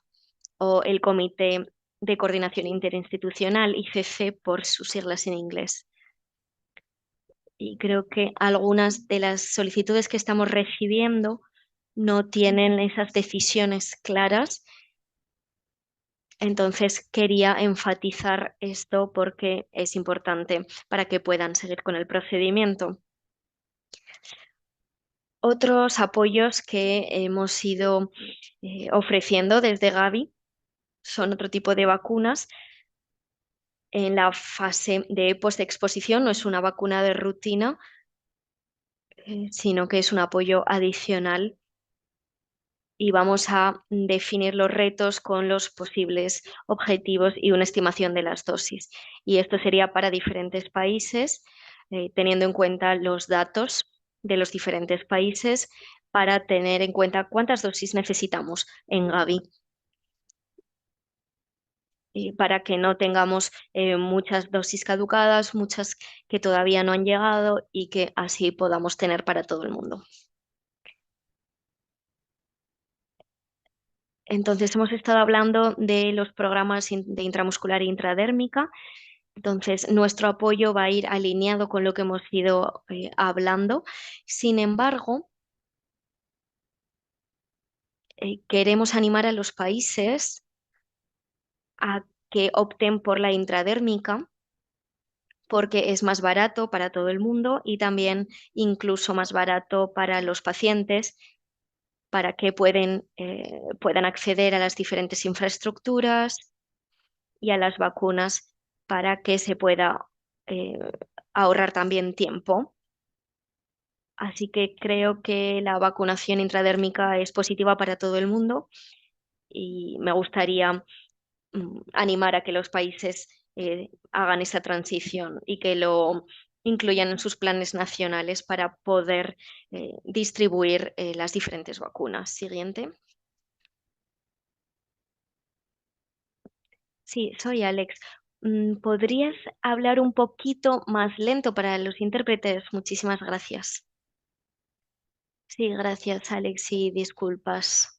o el Comité de Coordinación Interinstitucional, ICC por sus siglas en inglés. Y creo que algunas de las solicitudes que estamos recibiendo no tienen esas decisiones claras. Entonces quería enfatizar esto porque es importante para que puedan seguir con el procedimiento. Otros apoyos que hemos ido ofreciendo desde Gavi son otro tipo de vacunas. En la fase de postexposición no es una vacuna de rutina, sino que es un apoyo adicional y vamos a definir los retos con los posibles objetivos y una estimación de las dosis. Y esto sería para diferentes países, teniendo en cuenta los datos de los diferentes países para tener en cuenta cuántas dosis necesitamos en Gavi. Y para que no tengamos muchas dosis caducadas, muchas que todavía no han llegado y que así podamos tener para todo el mundo. Entonces, hemos estado hablando de los programas de intramuscular e intradérmica. Entonces, nuestro apoyo va a ir alineado con lo que hemos ido hablando. Sin embargo, queremos animar a los países a que opten por la intradérmica porque es más barato para todo el mundo y también incluso más barato para los pacientes para que puedan acceder a las diferentes infraestructuras y a las vacunas para que se pueda eh, ahorrar también tiempo. Así que creo que la vacunación intradérmica es positiva para todo el mundo y me gustaría animar a que los países hagan esa transición y que lo incluyan en sus planes nacionales para poder distribuir las diferentes vacunas. Siguiente. Sí, soy Alex. ¿Podrías hablar un poquito más lento para los intérpretes? Muchísimas gracias. Sí, gracias, Alex, y disculpas.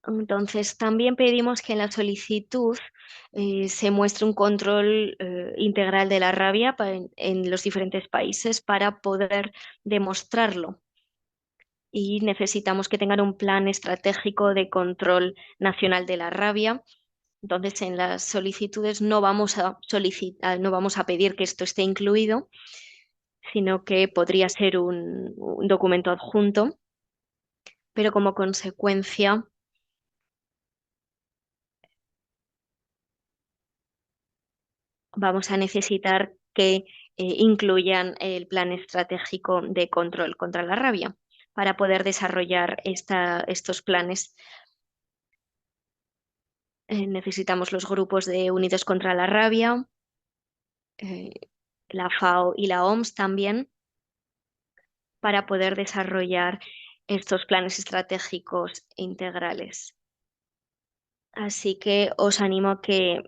Entonces, también pedimos que en la solicitud se muestre un control integral de la rabia en los diferentes países para poder demostrarlo. Y necesitamos que tengan un plan estratégico de control nacional de la rabia. Entonces, en las solicitudes no vamos a solicitar, no vamos a pedir que esto esté incluido, sino que podría ser un documento adjunto, pero como consecuencia vamos a necesitar que incluyan el plan estratégico de control contra la rabia para poder desarrollar estos planes. Necesitamos los grupos de Unidos contra la Rabia, eh, la FAO y la OMS también, para poder desarrollar estos planes estratégicos integrales. Así que os animo a que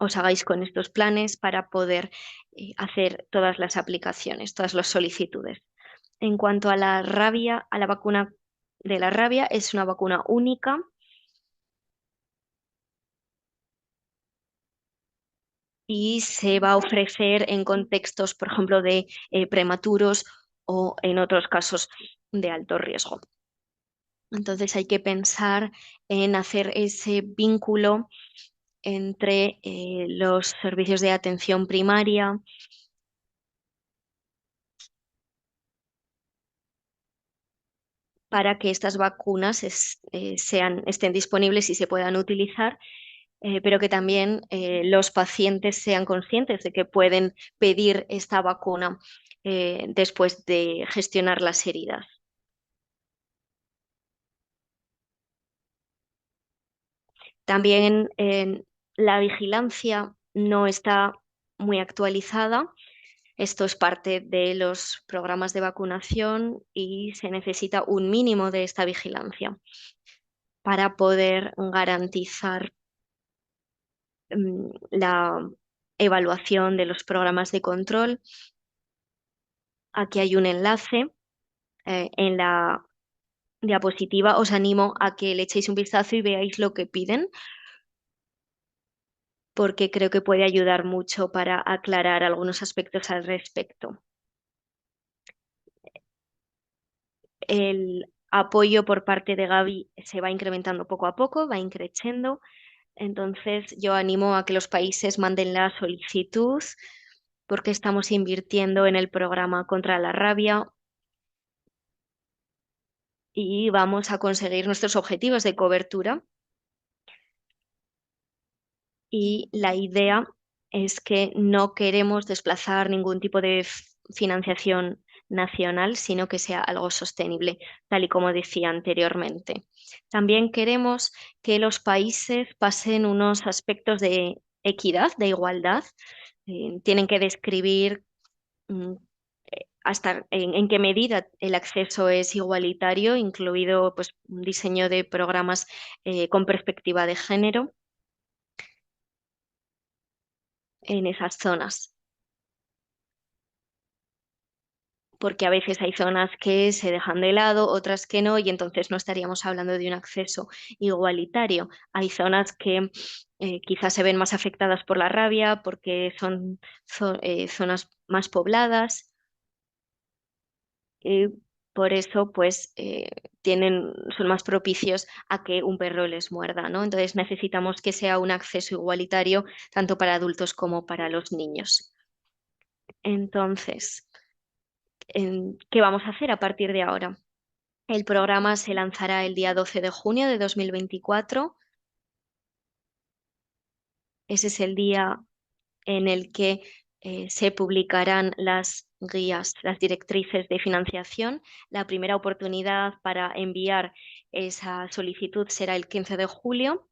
os hagáis con estos planes para poder hacer todas las aplicaciones, todas las solicitudes. En cuanto a la rabia, a la vacuna de la rabia, es una vacuna única y se va a ofrecer en contextos, por ejemplo, de prematuros o en otros casos de alto riesgo. Entonces hay que pensar en hacer ese vínculo entre los servicios de atención primaria para que estas vacunas estén disponibles y se puedan utilizar, pero que también los pacientes sean conscientes de que pueden pedir esta vacuna después de gestionar las heridas. También la vigilancia no está muy actualizada. Esto es parte de los programas de vacunación y se necesita un mínimo de esta vigilancia para poder garantizar la evaluación de los programas de control. Aquí hay un enlace en la diapositiva os animo a que le echéis un vistazo y veáis lo que piden, porque creo que puede ayudar mucho para aclarar algunos aspectos al respecto. El apoyo por parte de Gavi se va incrementando poco a poco, va increciendo. Entonces, yo animo a que los países manden la solicitud porque estamos invirtiendo en el programa contra la rabia y vamos a conseguir nuestros objetivos de cobertura. Y la idea es que no queremos desplazar ningún tipo de financiación nacional, sino que sea algo sostenible, tal y como decía anteriormente. También queremos que los países pasen unos aspectos de equidad, de igualdad. Tienen que describir mm, hasta en qué medida el acceso es igualitario, incluido pues, un diseño de programas con perspectiva de género en esas zonas, porque a veces hay zonas que se dejan de lado, otras que no, y entonces no estaríamos hablando de un acceso igualitario. Hay zonas que quizás se ven más afectadas por la rabia porque son zonas más pobladas. Y por eso, pues, son más propicios a que un perro les muerda, ¿no? Entonces necesitamos que sea un acceso igualitario tanto para adultos como para los niños. Entonces, ¿qué vamos a hacer a partir de ahora? El programa se lanzará el día 12 de junio de 2024. Ese es el día en el que se publicarán las guías, las directrices de financiación. La primera oportunidad para enviar esa solicitud será el 15 de julio.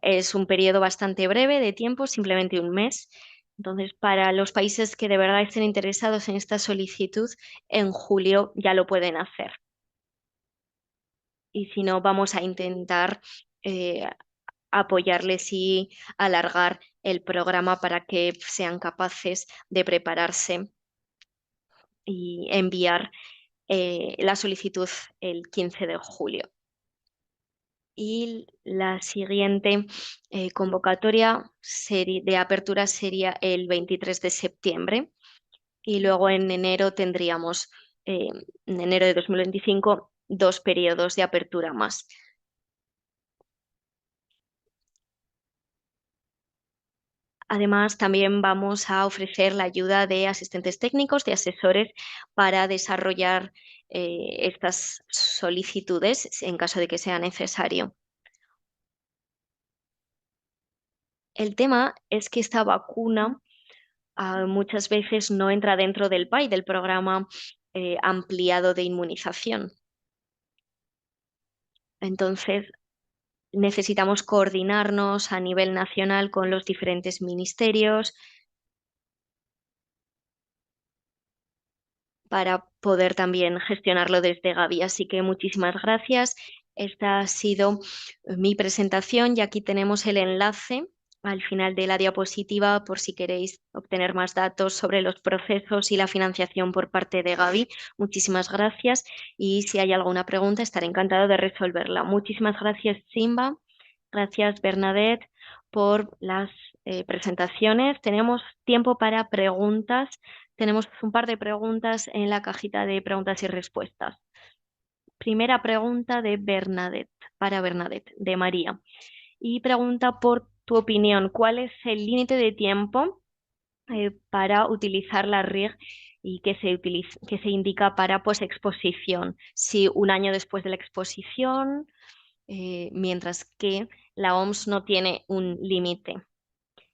Es un periodo bastante breve de tiempo, simplemente un mes. Entonces, para los países que de verdad estén interesados en esta solicitud, en julio ya lo pueden hacer. Y si no, vamos a intentar eh, apoyarles y alargar el programa para que sean capaces de prepararse y enviar la solicitud el 15 de julio. Y la siguiente convocatoria de apertura sería el 23 de septiembre. Y luego en enero tendríamos, en enero de 2025, dos periodos de apertura más. Además, también vamos a ofrecer la ayuda de asistentes técnicos, de asesores para desarrollar estas solicitudes en caso de que sea necesario. El tema es que esta vacuna muchas veces no entra dentro del PAI, del programa ampliado de inmunización. Entonces, necesitamos coordinarnos a nivel nacional con los diferentes ministerios para poder también gestionarlo desde Gavi. Así que muchísimas gracias. Esta ha sido mi presentación y aquí tenemos el enlace al final de la diapositiva por si queréis obtener más datos sobre los procesos y la financiación por parte de Gavi. Muchísimas gracias y si hay alguna pregunta estaré encantado de resolverla. Muchísimas gracias, Simba. Gracias, Bernadette, por las presentaciones. Tenemos tiempo para preguntas. Tenemos un par de preguntas en la cajita de preguntas y respuestas. Primera pregunta de Bernadette, para Bernadette, de María. Y pregunta por tu opinión, ¿cuál es el límite de tiempo para utilizar la RIG y que se indica para posexposición? Si un año después de la exposición, mientras que la OMS no tiene un límite.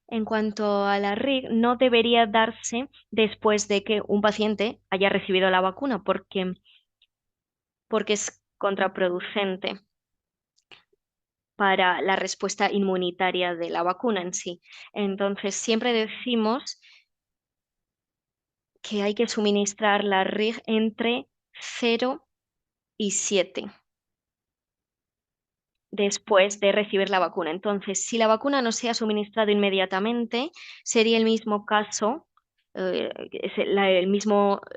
En cuanto a la RIG, no debería darse después de que un paciente haya recibido la vacuna, porque es contraproducente para la respuesta inmunitaria de la vacuna en sí. Entonces, siempre decimos que hay que suministrar la RIG entre 0 y 7 después de recibir la vacuna. Entonces, si la vacuna no se ha suministrado inmediatamente, sería el mismo caso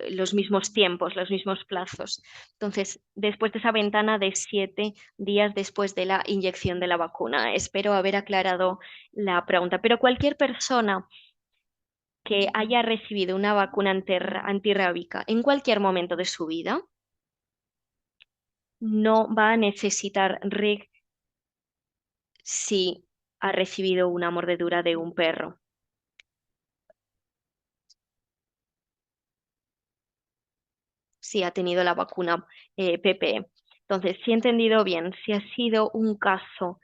los mismos tiempos, los mismos plazos. Entonces, después de esa ventana de 7 días después de la inyección de la vacuna. Espero haber aclarado la pregunta. Pero cualquier persona que haya recibido una vacuna antirrábica en cualquier momento de su vida no va a necesitar RIG si ha recibido una mordedura de un perro. Si ha tenido la vacuna PPE. Entonces, si he entendido bien, si ha sido un caso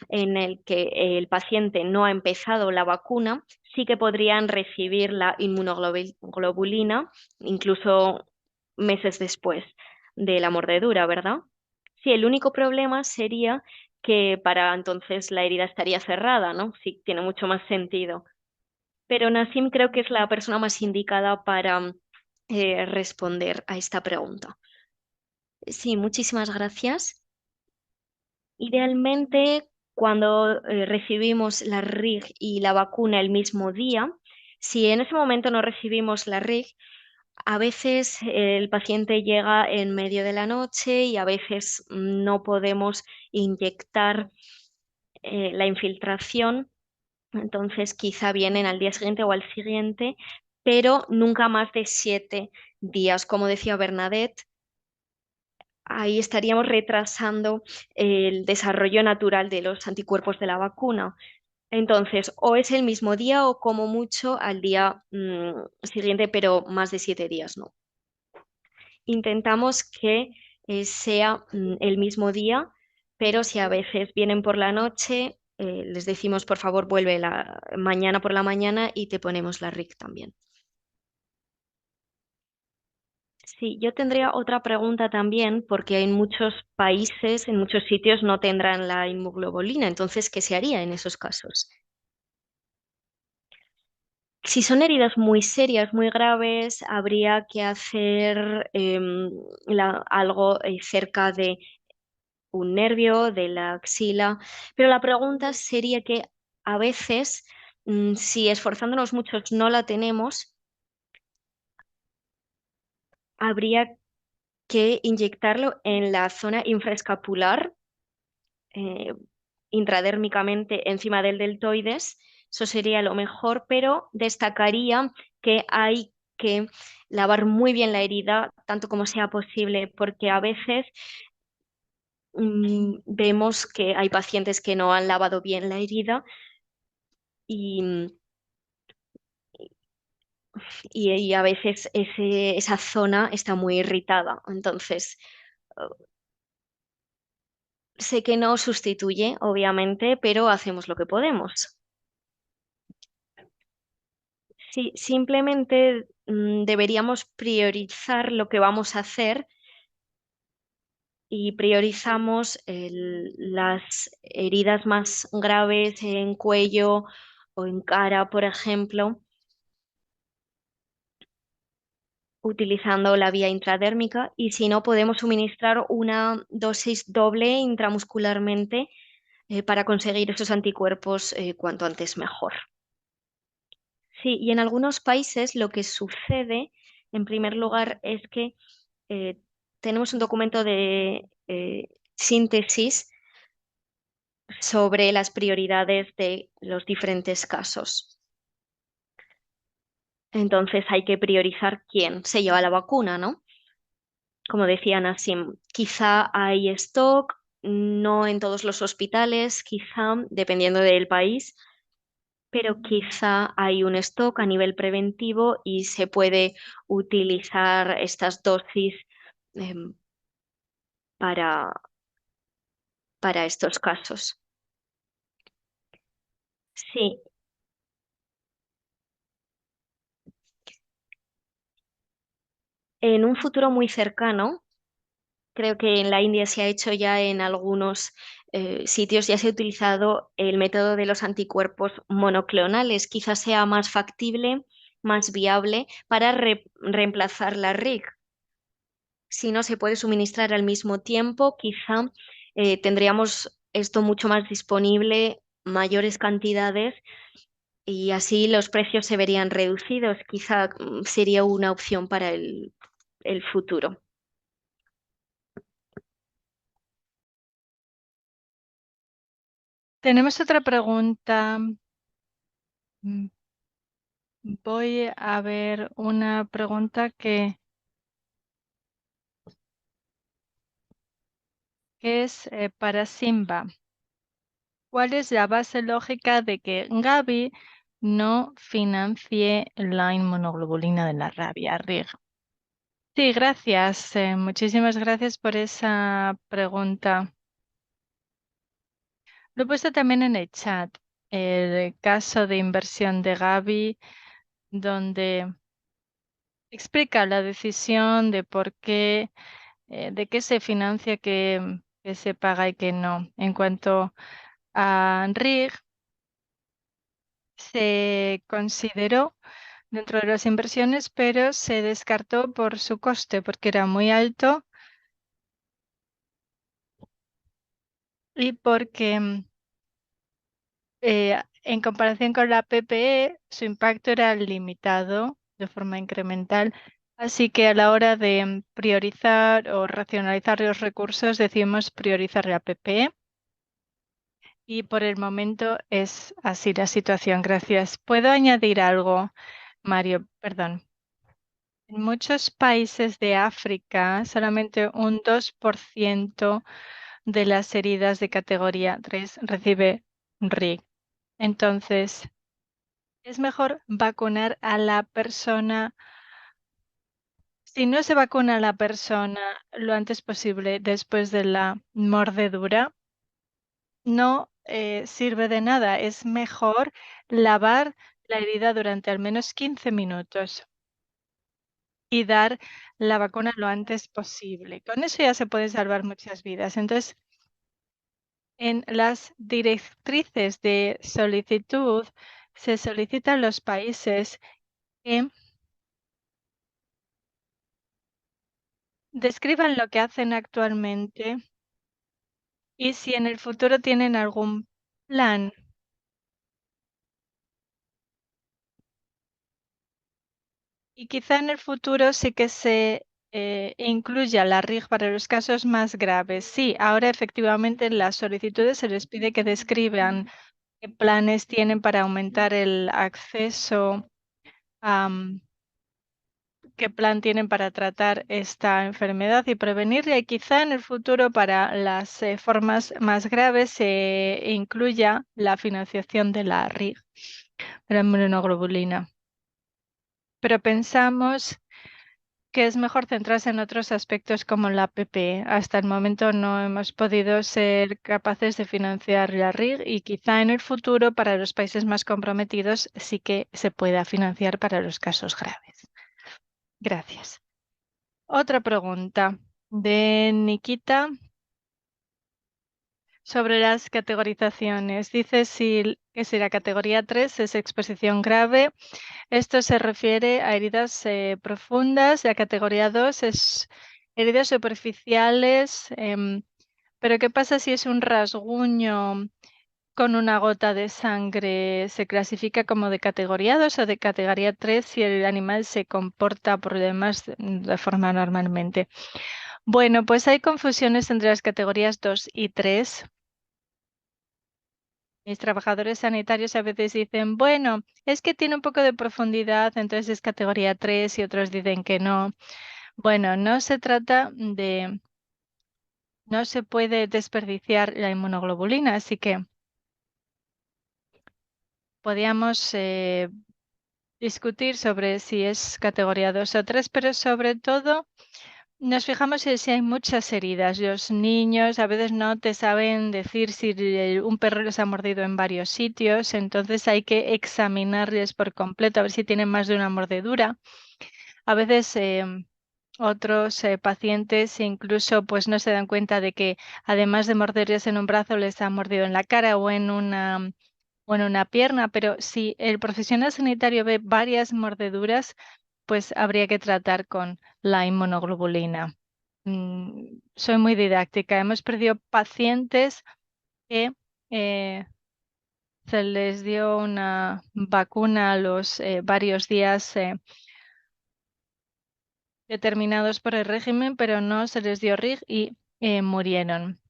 en el que el paciente no ha empezado la vacuna, sí que podrían recibir la inmunoglobulina incluso meses después de la mordedura, ¿verdad? Sí, el único problema sería que para entonces la herida estaría cerrada, ¿no? Sí, tiene mucho más sentido. Pero Nassim creo que es la persona más indicada para responder a esta pregunta. Sí, muchísimas gracias. Idealmente, cuando recibimos la RIG y la vacuna el mismo día, si en ese momento no recibimos la RIG, a veces el paciente llega en medio de la noche y a veces no podemos inyectar la infiltración, entonces quizá vienen al día siguiente o al siguiente, pero nunca más de 7 días. Como decía Bernadette, ahí estaríamos retrasando el desarrollo natural de los anticuerpos de la vacuna. Entonces, o es el mismo día o como mucho al día siguiente, pero más de 7 días, ¿no? Intentamos que sea el mismo día, pero si a veces vienen por la noche, les decimos, por favor, vuelve mañana por la mañana y te ponemos la RIC también. Sí, yo tendría otra pregunta también, porque en muchos países, en muchos sitios no tendrán la inmunoglobulina. Entonces, ¿qué se haría en esos casos? Si son heridas muy serias, muy graves, habría que hacer algo cerca de un nervio, de la axila. Pero la pregunta sería que a veces, si esforzándonos mucho no la tenemos, habría que inyectarlo en la zona infraescapular eh, intradérmicamente encima del deltoides. Eso sería lo mejor, pero destacaría que hay que lavar muy bien la herida, tanto como sea posible, porque a veces vemos que hay pacientes que no han lavado bien la herida y, y a veces esa zona está muy irritada. Entonces, sé que no sustituye, obviamente, pero hacemos lo que podemos. Sí, simplemente deberíamos priorizar lo que vamos a hacer y priorizamos las heridas más graves en cuello o en cara, por ejemplo, utilizando la vía intradérmica y si no, podemos suministrar una dosis doble intramuscularmente para conseguir esos anticuerpos cuanto antes mejor. Sí, y en algunos países lo que sucede, en primer lugar, es que eh, tenemos un documento de síntesis sobre las prioridades de los diferentes casos. Entonces hay que priorizar quién se lleva la vacuna, ¿no? Como decía Nassim, quizá hay stock, no en todos los hospitales, quizá, dependiendo del país, pero quizá hay un stock a nivel preventivo y se puede utilizar estas dosis em, para, para estos casos. Sí, en un futuro muy cercano, creo que en la India se ha hecho ya en algunos sitios, ya se ha utilizado el método de los anticuerpos monoclonales. Quizás sea más factible, más viable para reemplazar la RIG. Si no se puede suministrar al mismo tiempo, quizá tendríamos esto mucho más disponible, mayores cantidades y así los precios se verían reducidos. Quizá sería una opción para el futuro. Tenemos otra pregunta. Mm, Voy a ver una pregunta que es para Simba. ¿Cuál es la base lógica de que Gaby no financie la inmunoglobulina de la rabia, Rig? Sí, gracias. Muchísimas gracias por esa pregunta. Lo he puesto también en el chat. El caso de inversión de Gaby, donde explica la decisión de por qué, de qué se financia, qué se paga y qué no. En cuanto a Rig, se consideró dentro de las inversiones, pero se descartó por su coste, porque era muy alto y porque en comparación con la PPE, su impacto era limitado de forma incremental. Así que a la hora de priorizar o racionalizar los recursos, decidimos priorizar la PPE. Y por el momento es así la situación. Gracias. ¿Puedo añadir algo, Mario? Perdón. En muchos países de África, solamente un 2% de las heridas de categoría 3 recibe RIG. Entonces, es mejor vacunar a la persona. Si no se vacuna a la persona lo antes posible después de la mordedura, no sirve de nada. Es mejor lavar la herida durante al menos 15 minutos y dar la vacuna lo antes posible. Con eso ya se pueden salvar muchas vidas. Entonces, en las directrices de solicitud se solicitan los países que describan lo que hacen actualmente y si en el futuro tienen algún plan. Y quizá en el futuro sí que se incluya la RIG para los casos más graves. Sí, ahora efectivamente en las solicitudes se les pide que describan qué planes tienen para aumentar el acceso, qué plan tienen para tratar esta enfermedad y prevenirla. Y quizá en el futuro para las formas más graves se incluya la financiación de la RIG, de la inmunoglobulina. Pero pensamos que es mejor centrarse en otros aspectos como la PPE. Hasta el momento no hemos podido ser capaces de financiar la RIG y quizá en el futuro para los países más comprometidos sí que se pueda financiar para los casos graves. Gracias. Otra pregunta de Nikita sobre las categorizaciones. Dice que si la categoría 3 es exposición grave, esto se refiere a heridas profundas. La categoría 2 es heridas superficiales. Pero ¿qué pasa si es un rasguño con una gota de sangre? ¿Se clasifica como de categoría 2 o de categoría 3 si el animal se comporta por lo demás de forma normalmente? Bueno, pues hay confusiones entre las categorías 2 y 3. Mis trabajadores sanitarios a veces dicen, bueno, es que tiene un poco de profundidad, entonces es categoría 3 y otros dicen que no. Bueno, no se puede desperdiciar la inmunoglobulina, así que podíamos discutir sobre si es categoría 2 o 3, pero sobre todo nos fijamos en si hay muchas heridas. Los niños a veces no te saben decir si un perro les ha mordido en varios sitios, entonces hay que examinarles por completo a ver si tienen más de una mordedura. A veces otros pacientes incluso pues no se dan cuenta de que además de morderles en un brazo les han mordido en la cara o en una pierna, pero si el profesional sanitario ve varias mordeduras, pues habría que tratar con la inmunoglobulina. Soy muy didáctica. Hemos perdido pacientes que se les dio una vacuna a los varios días determinados por el régimen, pero no se les dio RIG y murieron.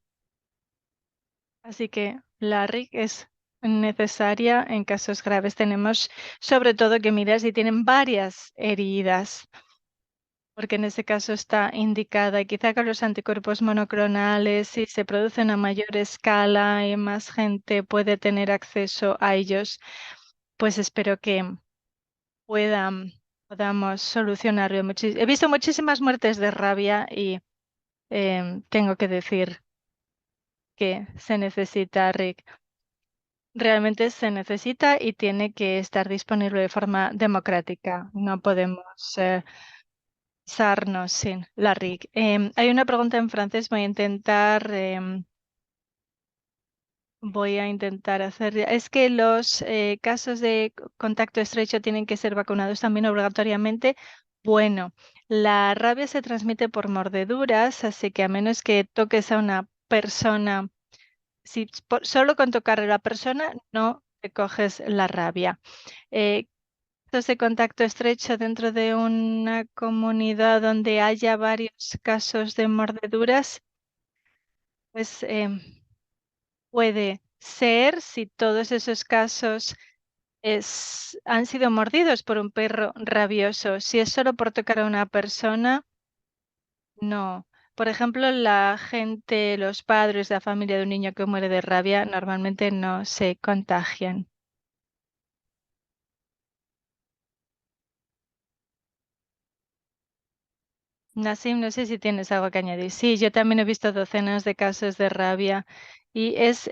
Así que la RIG es necesaria en casos graves. Tenemos sobre todo que mirar si tienen varias heridas, porque en ese caso está indicada. Y quizá con los anticuerpos monoclonales, si se producen a mayor escala y más gente puede tener acceso a ellos, pues espero que puedan, podamos solucionarlo. He visto muchísimas muertes de rabia y tengo que decir que se necesita RIC. Realmente se necesita y tiene que estar disponible de forma democrática. No podemos usarnos sin la RIC. Hay una pregunta en francés, voy a intentar hacer. Es que los casos de contacto estrecho tienen que ser vacunados también obligatoriamente. Bueno, la rabia se transmite por mordeduras, así que a menos que toques a una persona, si solo con tocar a la persona no te coges la rabia. Eh, Casos de contacto estrecho dentro de una comunidad donde haya varios casos de mordeduras, pues puede ser si todos esos casos han sido mordidos por un perro rabioso. Si es solo por tocar a una persona, no. Por ejemplo, la gente, los padres de la familia de un niño que muere de rabia normalmente no se contagian. Nassim, no sé si tienes algo que añadir. Sí, yo también he visto docenas de casos de rabia y es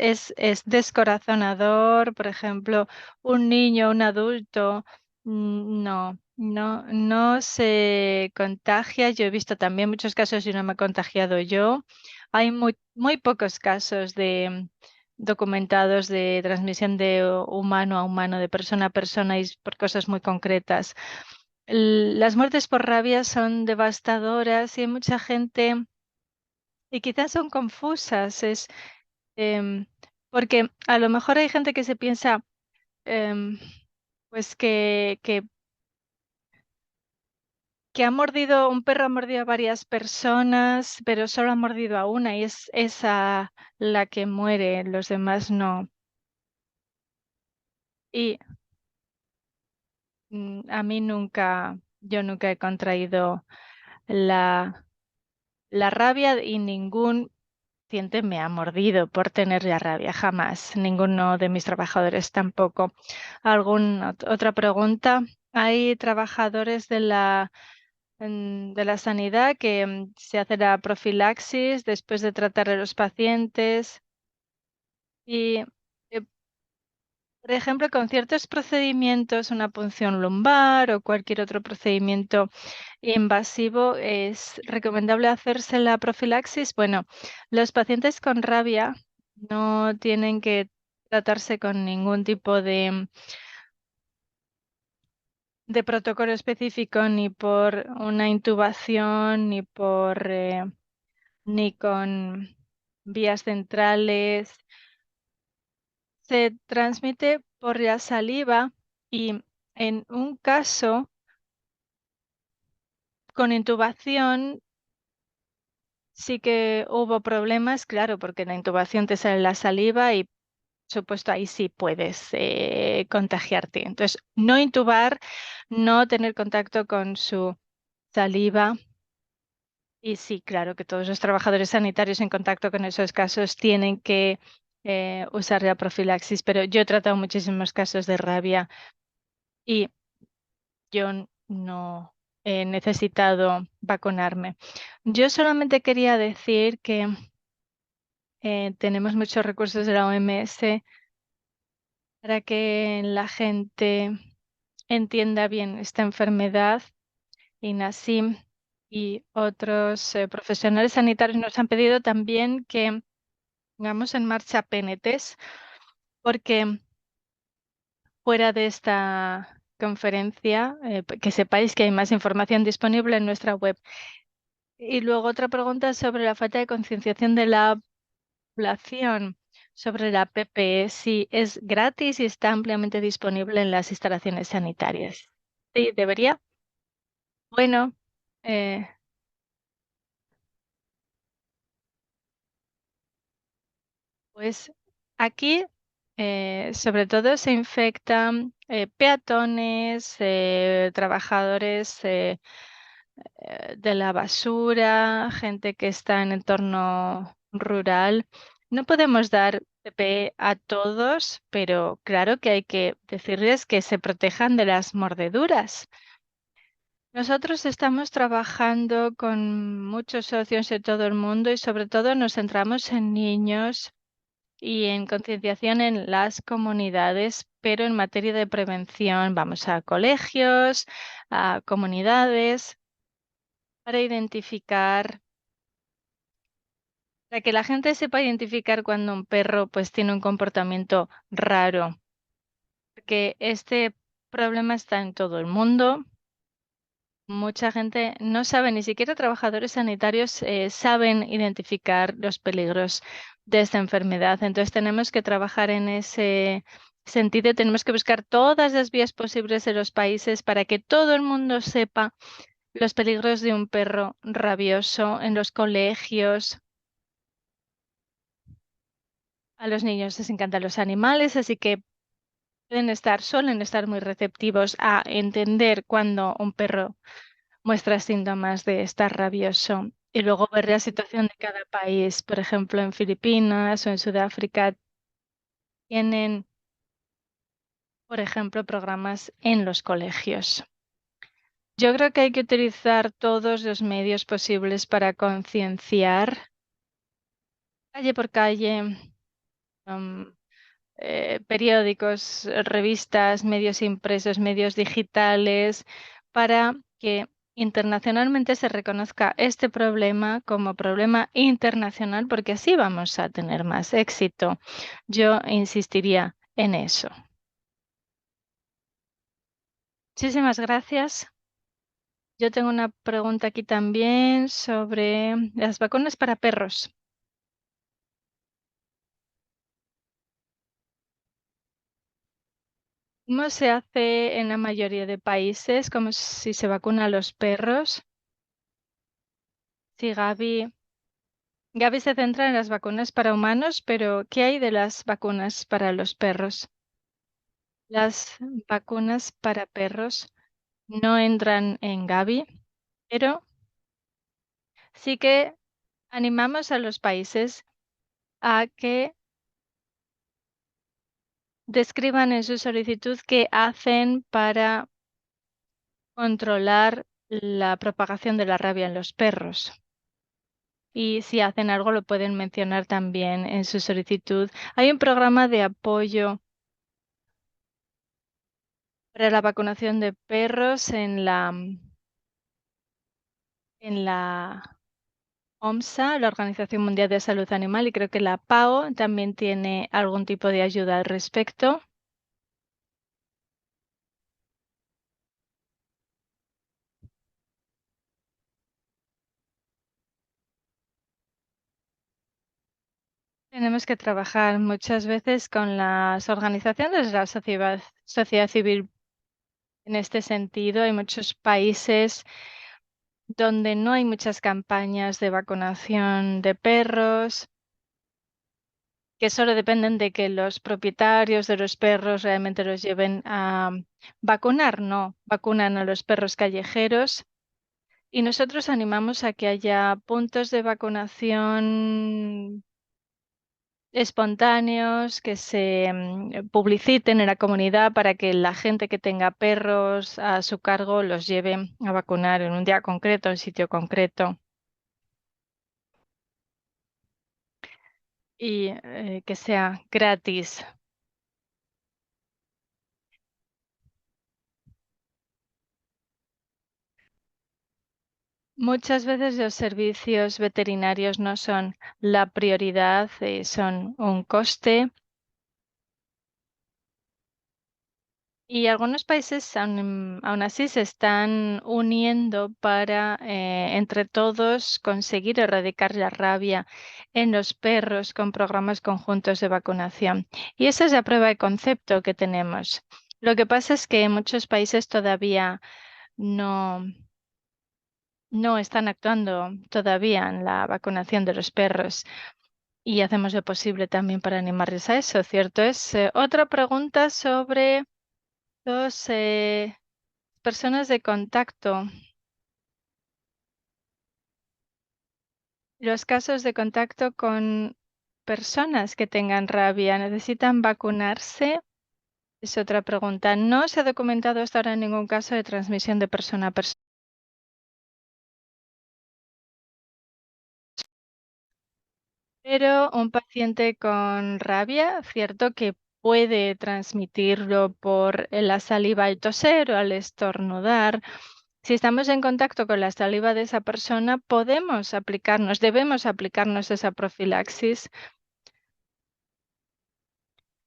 descorazonador. Por ejemplo, un niño, un adulto, no se contagia. Yo he visto también muchos casos y no me he contagiado yo. Hay muy pocos casos documentados de transmisión de humano a humano, de persona a persona y por cosas muy concretas. Las muertes por rabia son devastadoras y hay mucha gente, y quizás son confusas, em, porque a lo mejor hay gente que se piensa, em, pues que un perro ha mordido a varias personas, pero solo ha mordido a una y es esa la que muere, los demás no. Y a mí yo nunca he contraído la, la rabia y ningún paciente me ha mordido por tener ya rabia, jamás. Ninguno de mis trabajadores tampoco. Otra pregunta? ¿Hay trabajadores de la sanidad que se hace la profilaxis después de tratar a los pacientes? Y, por ejemplo, con ciertos procedimientos, una punción lumbar o cualquier otro procedimiento invasivo, ¿es recomendable hacerse la profilaxis? Bueno, los pacientes con rabia no tienen que tratarse con ningún tipo de protocolo específico, ni por una intubación, ni con vías centrales. Se transmite por la saliva y en un caso con intubación sí que hubo problemas, claro, porque la intubación te sale la saliva y, por supuesto, ahí sí puedes contagiarte. Entonces, no intubar, no tener contacto con su saliva. Y sí, claro que todos los trabajadores sanitarios en contacto con esos casos tienen que usar la profilaxis, pero yo he tratado muchísimos casos de rabia y no he necesitado vacunarme. Yo solamente quería decir que tenemos muchos recursos de la OMS para que la gente entienda bien esta enfermedad. Y Nassim y otros profesionales sanitarios nos han pedido también que pongamos en marcha PNTs, porque fuera de esta conferencia, que sepáis que hay más información disponible en nuestra web. Y luego otra pregunta sobre la falta de concienciación de la población. sobre la PPE, sí, es gratis y está ampliamente disponible en las instalaciones sanitarias. Sí, debería. Bueno, eh, pues aquí sobre todo se infectan peatones, trabajadores de la basura, gente que está en entorno rural. No podemos dar PPE a todos, pero claro que hay que decirles que se protejan de las mordeduras. Nosotros estamos trabajando con muchos socios de todo el mundo y sobre todo nos centramos en niños y en concienciación en las comunidades, pero en materia de prevención vamos a colegios, a comunidades para identificar, para que la gente sepa identificar cuando un perro pues tiene un comportamiento raro, porque este problema está en todo el mundo. Mucha gente no sabe, ni siquiera trabajadores sanitarios saben identificar los peligros de esta enfermedad. Entonces tenemos que trabajar en ese sentido. Tenemos que buscar todas las vías posibles en los países para que todo el mundo sepa los peligros de un perro rabioso en los colegios. A los niños les encantan los animales, así que suelen estar muy receptivos a entender cuando un perro muestra síntomas de estar rabioso. Y luego ver la situación de cada país. Por ejemplo, en Filipinas o en Sudáfrica tienen, por ejemplo, programas en los colegios. Yo creo que hay que utilizar todos los medios posibles para concienciar, calle por calle, um, periódicos, revistas, medios impresos, medios digitales, para que internacionalmente se reconozca este problema como problema internacional, porque así vamos a tener más éxito. Yo insistiría en eso. Muchísimas gracias. Yo tengo una pregunta aquí también sobre las vacunas para perros. ¿Cómo se hace en la mayoría de países? Como si se vacuna a los perros. Sí, Gaby se centra en las vacunas para humanos, pero ¿qué hay de las vacunas para los perros? Las vacunas para perros no entran en Gavi, pero sí que animamos a los países a que describan en su solicitud qué hacen para controlar la propagación de la rabia en los perros. Y si hacen algo, lo pueden mencionar también en su solicitud. Hay un programa de apoyo para la vacunación de perros en la OMSA, la Organización Mundial de Salud Animal, y creo que la PAO también tiene algún tipo de ayuda al respecto. Tenemos que trabajar muchas veces con las organizaciones de la sociedad civil en este sentido. Hay muchos países donde no hay muchas campañas de vacunación de perros, que solo dependen de que los propietarios de los perros realmente los lleven a vacunar, no vacunan a los perros callejeros. Y nosotros animamos a que haya puntos de vacunación espontáneos que se publiciten en la comunidad para que la gente que tenga perros a su cargo los lleve a vacunar en un día concreto, en sitio concreto. Y que sea gratis. Muchas veces los servicios veterinarios no son la prioridad, son un coste Y algunos países aún así se están uniendo para entre todos conseguir erradicar la rabia en los perros con programas conjuntos de vacunación. Y esa es la prueba de concepto que tenemos. Lo que pasa es que en muchos países todavía no, no están actuando todavía en la vacunación de los perros. Y hacemos lo posible también para animarles a eso, ¿cierto? Es otra pregunta sobre los personas de contacto. Los casos de contacto con personas que tengan rabia, ¿necesitan vacunarse? Es otra pregunta. No se ha documentado hasta ahora ningún caso de transmisión de persona a persona. Pero un paciente con rabia, cierto que puede transmitirlo por la saliva al toser o al estornudar. Si estamos en contacto con la saliva de esa persona, debemos aplicarnos esa profilaxis.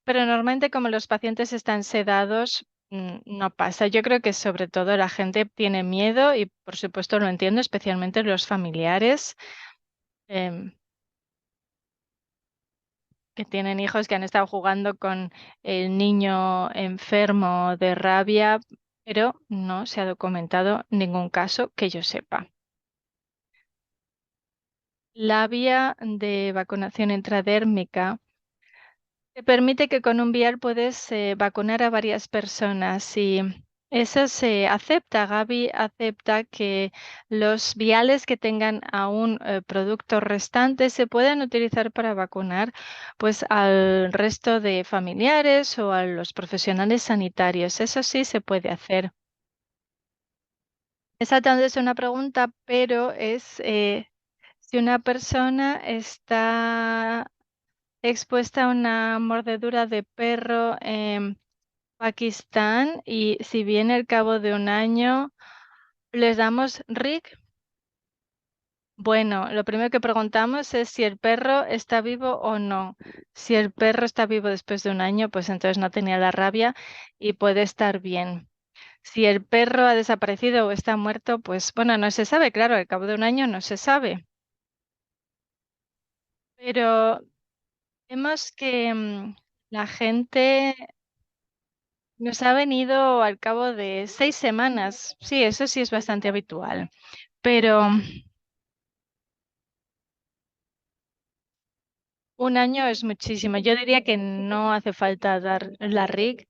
Pero normalmente como los pacientes están sedados, no pasa. Yo creo que sobre todo la gente tiene miedo y por supuesto lo entiendo, especialmente los familiares em, que tienen hijos que han estado jugando con el niño enfermo de rabia, pero no se ha documentado ningún caso que yo sepa. La vía de vacunación intradérmica te permite que con un vial puedes vacunar a varias personas y eso se acepta. Gaby acepta que los viales que tengan aún productos restantes se puedan utilizar para vacunar pues al resto de familiares o a los profesionales sanitarios. Eso sí se puede hacer. Exactamente es una pregunta, pero es si una persona está expuesta a una mordedura de perro en Pakistán y si viene al cabo de un año, ¿les damos RIC? Bueno, lo primero que preguntamos es si el perro está vivo o no. Si el perro está vivo después de un año, pues entonces no tenía la rabia y puede estar bien. Si el perro ha desaparecido o está muerto, pues bueno, no se sabe, claro, al cabo de un año no se sabe. Pero vemos que la gente nos ha venido al cabo de 6 semanas. Sí, eso sí es bastante habitual. Pero un año es muchísimo. Yo diría que no hace falta dar la RIC.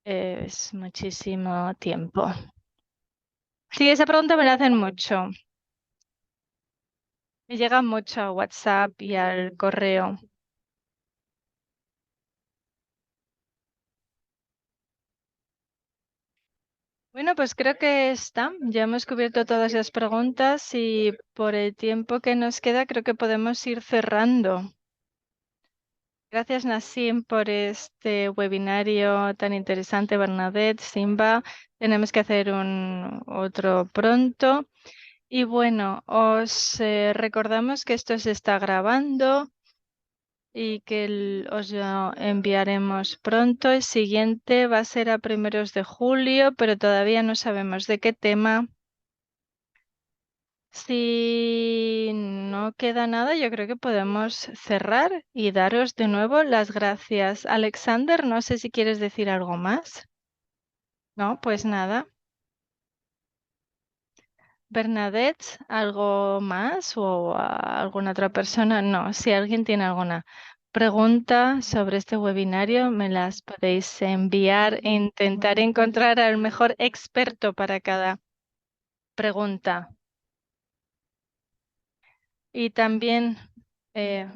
Es muchísimo tiempo. Sí, esa pregunta me la hacen mucho. Me llega mucho a WhatsApp y al correo. Bueno, pues creo que está. Ya hemos cubierto todas las preguntas y por el tiempo que nos queda, creo que podemos ir cerrando. Gracias, Nassim, por este webinario tan interesante, Bernadette, Simba. Tenemos que hacer un otro pronto. Y bueno, os recordamos que esto se está grabando y que os lo enviaremos pronto. El siguiente va a ser a primeros de julio, pero todavía no sabemos de qué tema. Si no queda nada, yo creo que podemos cerrar y daros de nuevo las gracias. Alexander, no sé si quieres decir algo más. No, pues nada. Bernadette, ¿algo más o alguna otra persona? No, si alguien tiene alguna pregunta sobre este webinario, me las podéis enviar e intentar encontrar al mejor experto para cada pregunta. Y también eh,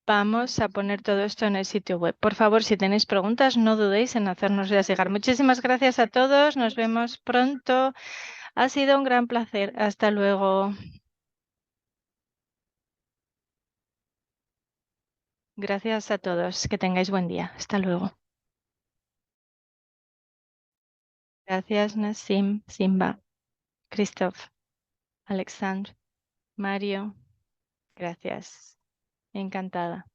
vamos a poner todo esto en el sitio web. Por favor, si tenéis preguntas, no dudéis en hacérnoslas llegar. Muchísimas gracias a todos. Nos vemos pronto. Ha sido un gran placer. Hasta luego. Gracias a todos. Que tengáis buen día. Hasta luego. Gracias, Nassim, Simba, Christoph, Alexandre, Mario. Gracias. Encantada.